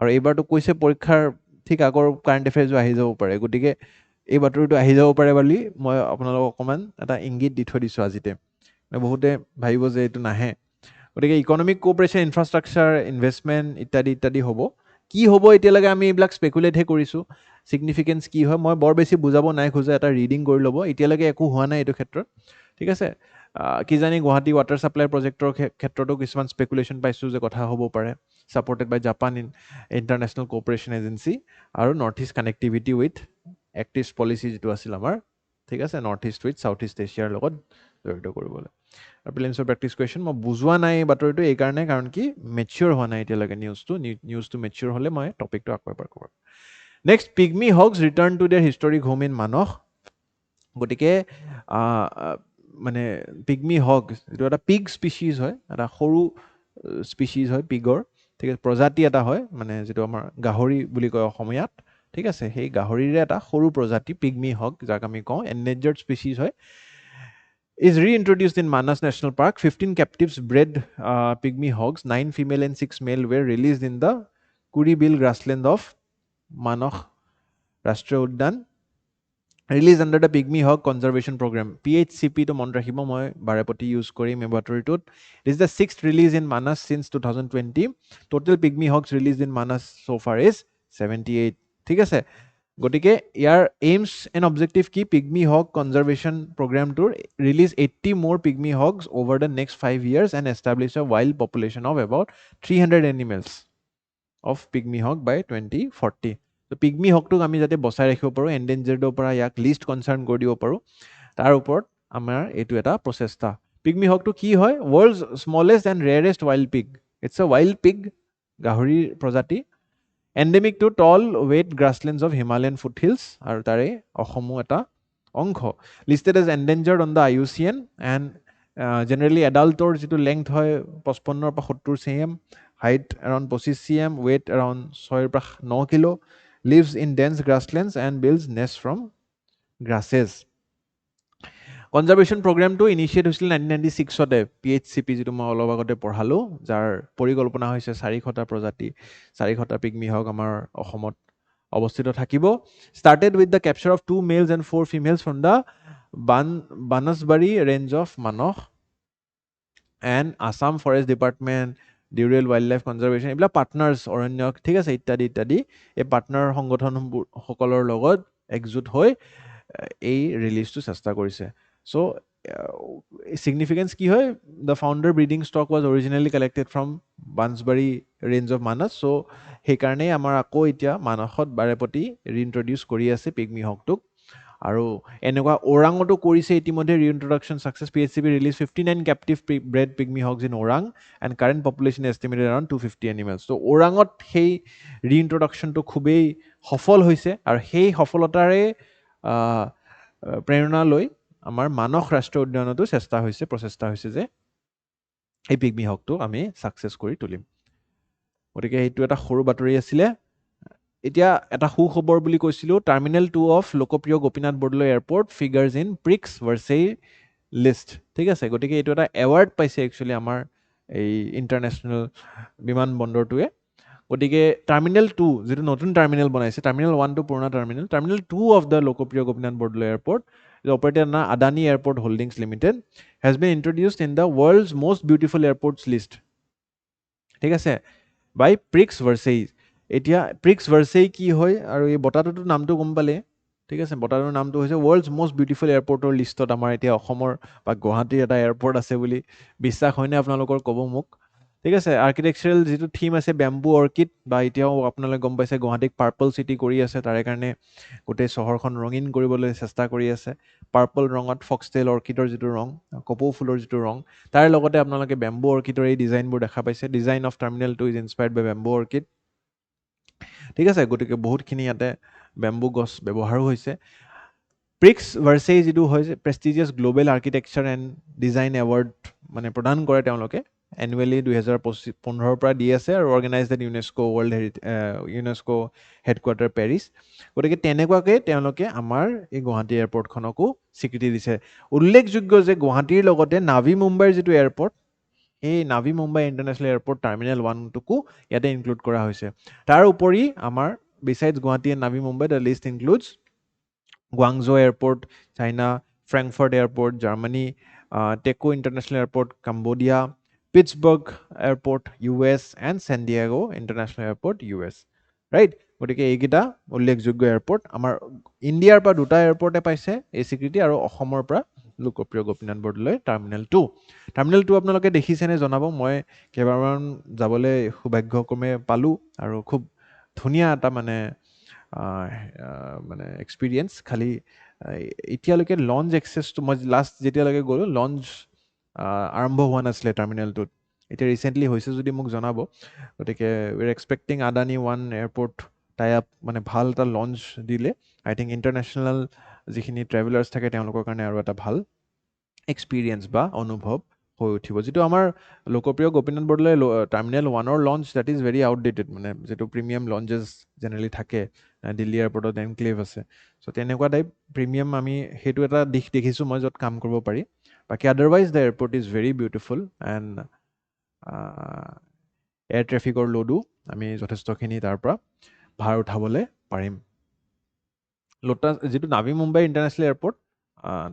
আৰু এইবাৰতো কৈছে পৰীক্ষাৰ ঠিক আগৰ কাৰেণ্ট এফেয়াৰ্ছো আহি যাব পাৰে, গতিকে এই বাতৰিটো আহি যাব পাৰে বুলি মই আপোনালোকক অকণমান এটা ইংগিত দি থৈ দিছোঁ আজিতে। বহুতে ভাবিব যে এইটো নাহে। গতিকে ইকনমিক কোঅপাৰেশ্যন, ইনফ্ৰাষ্ট্ৰাকচাৰ, ইনভেষ্টমেণ্ট ইত্যাদি ইত্যাদি হ'ব। কি হ'ব এতিয়ালৈকে আমি এইবিলাক স্পেকুলেটহে কৰিছোঁ। ছিগনিফিকেঞ্চ কি হয় মই বৰ বেছি বুজাব নাই খোজা, এটা ৰিডিং কৰি ল'ব। এতিয়ালৈকে একো হোৱা নাই এইটো ক্ষেত্ৰত। ঠিক আছে। কিজানি গুৱাহাটী ৱাটাৰ ছাপ্লাই প্ৰজেক্টৰ ক্ষেত্ৰতো কিছুমান স্পেকুলেশ্যন পাইছোঁ যে কথা হ'ব পাৰে, ছাপৰ্টেড বাই জাপান ইণ্টাৰনেশ্যনেল কোঅপাৰেশ্যন এজেঞ্চি আৰু north east connectivity with act east policy যিটো আছিল আমাৰ। ঠিক আছে। North east with south east এছিয়াৰ লগত জড়িত কৰিবলৈ। আৰু প্ৰিলিমছৰ প্ৰেক্টিছ কুৱেশ্যন মই বুজোৱা নাই এই বাতৰিটো এইকাৰণে, কাৰণ কি মেচিয়ৰ হোৱা নাই এতিয়ালৈকে নিউজটো মেচিয়ৰ হ'লে মই টপিকটো আকৌ এবাৰ ক'ম। Next, pygmy hogs return to their historic home in Manas. গতিকে মানে পিগমি হগ যিটো এটা পিগ স্পিচিজ হয়, এটা সৰু স্পিচিজ হয় পিগৰ। ঠিক আছে। প্ৰজাতি এটা হয়, মানে যিটো আমাৰ গাহৰি বুলি কয় অসমীয়াত। ঠিক আছে। সেই গাহৰিৰে এটা সৰু প্ৰজাতি পিগমি হগ, যাক আমি কওঁ এনডেঞ্জাৰ্ড স্পিচিজ হয়, is reintroduced in Manas National Park. 15 captives bred pygmy hogs, 9 female and 6 male were released in the Kuribil grassland of Manakh Rashtriya Udyan, released under the Pygmy Hog Conservation Program. PHCP to মনত ৰাখিব, মই বাৰেপতি use কৰিম এই বাতৰিটোত। It is the 6th release in Manas since 2020. Total Pygmy hogs released in Manas so far is 78. ঠিক আছে। গতিকে ইয়াৰ এইমছ এণ্ড অবজেক্টিভ কি, পিগমি হগ কনজাৰ্ভেশ্যন প্ৰগ্ৰামটোৰ release 80 more pygmy hogs over the next 5 years and establish a wild population of about 300 animals of pygmy hog by 2040. তো pygmy হগটোক আমি যাতে বচাই ৰাখিব পাৰোঁ, এনডেঞ্জাৰ্ডৰ পৰা ইয়াক লিষ্ট কনচাৰ্ণ কৰি দিব পাৰোঁ, তাৰ ওপৰত আমাৰ এইটো এটা প্ৰচেষ্টা। পিগমি হগটো কি হয়, world's smallest and rarest wild pig. It's a wild pig, গাহৰিৰ প্ৰজাতি। Endemic to tall wet grasslands of Himalayan foothills, আৰু তাৰে অসমো এটা অংশ। Listed as endangered on the IUCN and generally এডাল্টৰ যিটো লেংথ হয় 55 পৰা 70 cm, height around 25 cm, weight around 6 পৰা 9 kilo, lives in dense grasslands and builds nest from grasses. Conservation প্ৰগ্ৰেমটো ইনিচিয়েট হৈছিল 1996-তে, PHCP যিটো মই অলপ আগতে পঢ়ালোঁ, যাৰ পৰিকল্পনা হৈছে 400টা প্ৰজাতি, 400টা পিগমি হগ আমাৰ অসমত অৱস্থিত থাকিব। Started with the capture of 2 males and 4 females from the Banasbari range of Manakh and Assam Forest Department, Durrell wildlife conservation, এইবিলাক পাৰ্টনাৰ্ছ অৰণ্য, ঠিক আছে, ইত্যাদি ইত্যাদি। এই পাৰ্টনাৰ সংগঠনসকলৰ লগত একজোট হৈ এই ৰিলিজটো চেষ্টা কৰিছে। চ' চিগনিফিকেঞ্চ কি হয়, the founder breeding stock was originally collected from Bansbari range of Manas. So' সেইকাৰণেই আমাৰ আকৌ এতিয়া মানসত বাৰেপতি ৰিইনট্ৰডিউচ কৰি আছে পিগমি হগটোক। আৰু এনেকুৱা ওৰাঙতো কৰিছে ইতিমধ্যে reintroduction success PHCB release 59 captive bred pygmy hogs in Orang and current population estimated around 250 animals. তো ওৰাঙত সেই ৰিইন্ট্ৰডাকশ্যনটো খুবেই সফল হৈছে আৰু সেই সফলতাৰে প্ৰেৰণা লৈ আমাৰ মানস ৰাষ্ট্ৰীয় উদ্যানতো প্ৰচেষ্টা হৈছে যে এই পিগমি হকটো আমি ছাকচেছ কৰি তুলিম গতিকে এইটো এটা সৰু বাতৰি আছিলে এতিয়া এটা সুখবৰ বুলি কৈছিলোঁ টাৰ্মিনেল 2 অফ Lokopriya Gopinath Bordoloi airport figures in Prix Versailles list ঠিক আছে গতিকে এইটো এটা এৱাৰ্ড পাইছে একচুৱেলি আমাৰ এই ইণ্টাৰনেশ্যনেল বিমানবন্দৰটোৱে গতিকে টাৰ্মিনেল 2 যিটো নতুন টাৰ্মিনেল বনাইছে টাৰ্মিনেল 1 টো পুৰণা terminal 2 of the Lokopriya Gopinath Bordoloi airport is operated under Adani Airport Holdings Limited has been introduced in the world's most beautiful airports list ঠিক আছে by Prix Versailles এতিয়া প্ৰিক্স ভাৰ্চেই কি হয় আৰু এই বঁটাটোৰ নামটো গম পালে ঠিক আছে বঁটাটোৰ নামটো হৈছে ৱৰ্ল্ডছ মষ্ট বিউটিফুল এয়াৰপৰ্টৰ লিষ্টত আমাৰ এতিয়া অসমৰ বা গুৱাহাটীৰ এটা এয়াৰপৰ্ট আছে বুলি বিশ্বাস হয়নে আপোনালোকৰ ক'ব মোক ঠিক আছে আৰ্কিটেকচাৰেল যিটো থিম আছে বেম্বু অৰ্কিড বা এতিয়াও আপোনালোকে গম পাইছে গুৱাহাটীক পাৰ্পল চিটি কৰি আছে তাৰে কাৰণে গোটেই চহৰখন ৰঙীন কৰিবলৈ চেষ্টা কৰি আছে পাৰ্পল ৰঙত ফক্সটেল অৰ্কিডৰ যিটো ৰং কপৌ ফুলৰ যিটো ৰং তাৰ লগতে আপোনালোকে বেম্বু অৰ্কিডৰ এই ডিজাইনবোৰ দেখা পাইছে design of terminal 2 is inspired by bamboo orchid ঠিক আছে গতিকে বহুতখিনি ইয়াতে বেম্বু গছ ব্যৱহাৰো হৈছে প্ৰিক্স ভাৰ্চেই যিটো হৈছে prestigious global architecture and design award মানে প্ৰদান কৰে তেওঁলোকে এনুৱেলি 2015 পৰা দি আছে আৰু organise at UNESCO world UNESCO headquarter Paris গতিকে তেনেকুৱাকৈ তেওঁলোকে আমাৰ এই গুৱাহাটী এয়াৰপৰ্টখনকো স্বীকৃতি দিছে উল্লেখযোগ্য যে গুৱাহাটীৰ লগতে নাভি মুম্বাইৰ যিটো এয়াৰপৰ্ট এই নাভি মুম্বাই ইণ্টাৰনেশ্যনেল এয়াৰপৰ্ট টাৰ্মিনেল 1টোকো ইয়াতে ইনক্লুড কৰা হৈছে তাৰ উপৰি আমাৰ বিচাইডছ Guwahati and Navi Mumbai the list includes Guangzhou airport China Frankfurt airport Germany Techo international airport Cambodia Pittsburgh airport US and San Diego international airport US right গতিকে এইকেইটা উল্লেখযোগ্য এয়াৰপৰ্ট আমাৰ ইণ্ডিয়াৰ পৰা দুটা এয়াৰপৰ্টে পাইছে এই স্বীকৃতি আৰু অসমৰ পৰা লোকপ্ৰিয় গোপীনাথ বৰদলৈ টাৰ্মিনেল 2 আপোনালোকে দেখিছেনে জনাব মই কেইবাৰমান যাবলৈ সৌভাগ্যক্ৰমে পালোঁ আৰু খুব ধুনীয়া এটা মানে এক্সপিৰিয়েঞ্চ খালি এতিয়ালৈকে লঞ্চ এক্সেছটো মই লাষ্ট যেতিয়ালৈকে গ'লোঁ লঞ্চ আৰম্ভ হোৱা নাছিলে টাৰ্মিনেলটোত এতিয়া ৰিচেণ্টলি হৈছে যদি মোক জনাব গতিকে we are expecting Adani 1 airport tie up মানে ভাল এটা লঞ্চ দিলে আই থিংক ইণ্টাৰনেশ্যনেল যিখিনি ট্ৰেভেলাৰ্ছ থাকে তেওঁলোকৰ কাৰণে আৰু এটা ভাল এক্সপিৰিয়েঞ্চ বা অনুভৱ হৈ উঠিব যিটো আমাৰ লোকপ্ৰিয় গোপীনাথ বৰদলৈ টাৰ্মিনেল 1ৰ launch date is very outdated মানে যিটো প্ৰিমিয়াম লঞ্চেছ জেনেৰেলি থাকে দিল্লী এয়াৰপৰ্টত এনক্লেভ আছে চ' তেনেকুৱা টাইপ প্ৰিমিয়াম আমি সেইটো এটা দিশ দেখিছোঁ মই য'ত কাম কৰিব পাৰি বাকী otherwise the airport is very beautiful and air ট্ৰেফিকৰ লোডো আমি যথেষ্টখিনি তাৰ পৰা ভাৰ উঠাবলৈ পাৰিম লোটাছ যিটো নাভি মুম্বাই ইণ্টাৰনেশ্যনেল এয়াৰপৰ্ট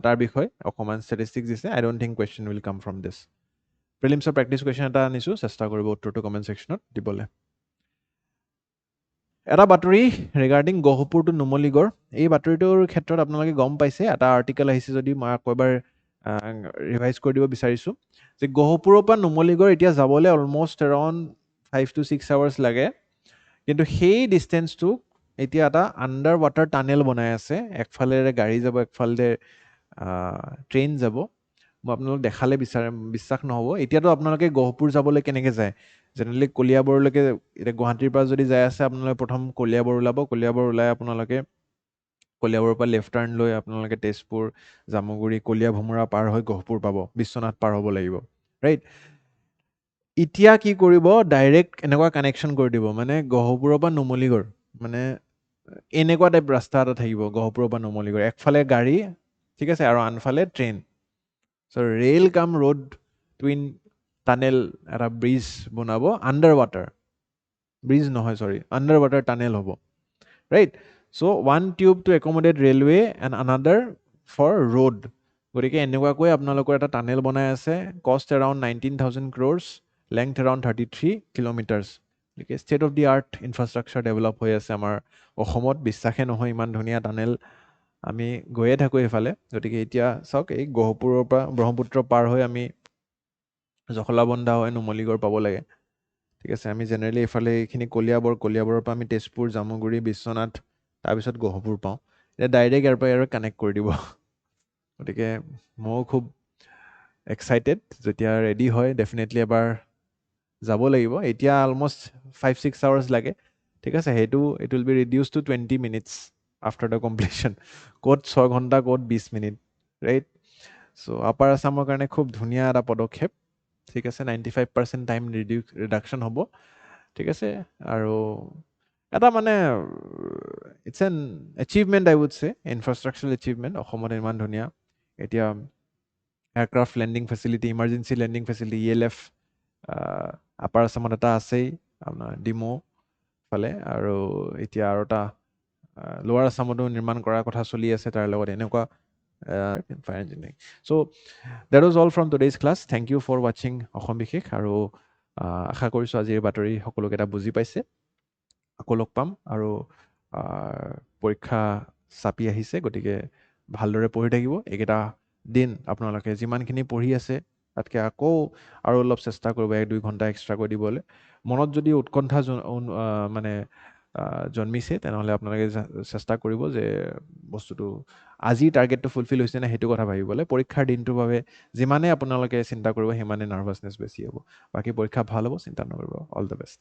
তাৰ বিষয়ে অকণমান ষ্টেটিষ্টিক্স দিছে I don't think question will come from this প্ৰিলিমছৰ প্ৰেক্টিছ কুৱেশ্যন এটা আনিছোঁ চেষ্টা কৰিব উত্তৰটো কমেণ্ট ছেকশ্যনত দিবলৈ এটা বাতৰি ৰিগাৰ্ডিং গহপুৰ টু নুমলীগড় এই বাতৰিটোৰ ক্ষেত্ৰত আপোনালোকে গম পাইছে এটা আৰ্টিকেল আহিছে যদি মই আকৌ এবাৰ ৰিভাইজ কৰি দিব বিচাৰিছোঁ যে গহপুৰৰ পৰা নুমলীগড় এতিয়া যাবলৈ অলমষ্ট এৰাউণ্ড 5 to 6 আৱাৰ্ছ লাগে কিন্তু সেই ডিষ্টেঞ্চটো এতিয়া এটা আণ্ডাৰ ৱাটাৰ টানেল বনাই আছে একফালেৰে গাড়ী যাব একফালে ট্ৰেইন যাব মই আপোনালোক দেখালে বিশ্বাস নহ'ব এতিয়াতো আপোনালোকে গহপুৰ যাবলৈ কেনেকৈ যায় জেনেৰেলি কলিয়াবৰলৈকে এতিয়া গুৱাহাটীৰ পৰা যদি যাই আছে আপোনালোকে প্ৰথম কলিয়াবৰ ওলাব কলিয়াবৰ ওলাই আপোনালোকে কলিয়াবৰৰ পৰা লেফ্ট টাৰ্ণ লৈ আপোনালোকে তেজপুৰ জামুগুৰি কলীয়া ভোমোৰা পাৰ হৈ গহপুৰ পাব বিশ্বনাথ পাৰ হ'ব লাগিব ৰাইট এতিয়া কি কৰিব ডাইৰেক্ট এনেকুৱা কানেকশ্যন কৰি দিব মানে গহপুৰৰ পৰা নুমলীগড় মানে এনেকুৱা টাইপ ৰাস্তা এটা থাকিব গহপুৰৰ পৰা নুমলীগড় একফালে গাড়ী ঠিক আছে আৰু আনফালে train so' rail cum road twin tunnel এটা ব্ৰিজ বনাব আণ্ডাৰ ৱাটাৰ ব্ৰিজ নহয় আণ্ডাৰ ৱাটাৰ টানেল হ'ব right so' one tube to accommodate railway and another for road গতিকে এনেকুৱাকৈ আপোনালোকৰ এটা টানেল বনাই আছে cost around 19,000 crores length around 33 kilometers গতিকে state of the art infrastructure develop হৈ আছে আমাৰ অসমত বিশ্বাসে নহয় ইমান ধুনীয়া টানেল আমি গৈয়ে থাকোঁ এইফালে গতিকে এতিয়া চাওক এই গহপুৰৰ পৰা ব্ৰহ্মপুত্ৰ পাৰ হৈ আমি জখলাবন্ধা হৈ নুমলীগড় পাব লাগে ঠিক আছে আমি জেনেৰেলি এইফালে এইখিনি কলিয়াবৰৰ পৰা আমি তেজপুৰ জামুগুৰি বিশ্বনাথ তাৰপিছত গহপুৰ পাওঁ এতিয়া ডাইৰেক্ট ইয়াৰ পৰা ইয়াৰ কানেক্ট কৰি দিব গতিকে ময়ো খুব এক্সাইটেড যেতিয়া ৰেডি হয় ডেফিনেটলি এবাৰ যাব লাগিব এতিয়া অলমষ্ট 5-6 আৱাৰ্ছ লাগে ঠিক আছে সেইটো it will be reduce to 20 minutes after the completion ক'ত 6 ঘণ্টা ক'ত 20 মিনিট ৰাইট চ' আপাৰ আছামৰ কাৰণে খুব ধুনীয়া এটা পদক্ষেপ ঠিক আছে 95% টাইম ৰিডাকশ্যন হ'ব ঠিক আছে আৰু এটা মানে it's an achievement I would say infrastructural achievement অসমত ইমান ধুনীয়া এতিয়া aircraft landing facility emergency landing facility ELF upper আছামত এটা আছেই আপোনাৰ ডিমৌ ফালে আৰু এতিয়া আৰু এটা লোৱাৰ আছামতো নিৰ্মাণ কৰাৰ কথা চলি আছে তাৰ লগত এনেকুৱা fire engineering so' that was all from today's class thank you for ৱাচিং অসম বিশেষ আৰু আশা কৰিছোঁ আজিৰ বাতৰি সকলোকেইটা বুজি পাইছে আকৌ লগ পাম আৰু পৰীক্ষা চাপি আহিছে গতিকে ভালদৰে পঢ়ি থাকিব এইকেইটা দিন আপোনালোকে যিমানখিনি পঢ়ি আছে তাতকৈ আকৌ আৰু অলপ চেষ্টা কৰিব 1-2 ঘণ্টা এক্সট্ৰাকৈ দিবলৈ মনত যদি উৎকণ্ঠা মানে জন্মিছে তেনেহ'লে আপোনালোকে চেষ্টা কৰিব যে বস্তুটো আজি টাৰ্গেটটো ফুলফিল হৈছে নে সেইটো কথা ভাবিবলৈ পৰীক্ষাৰ দিনটোৰ বাবে যিমানে আপোনালোকে চিন্তা কৰিব সিমানে নাৰ্ভাছনেছ বেছি হ'ব বাকী পৰীক্ষা ভাল হ'ব চিন্তা নকৰিব অল দ্য বেষ্ট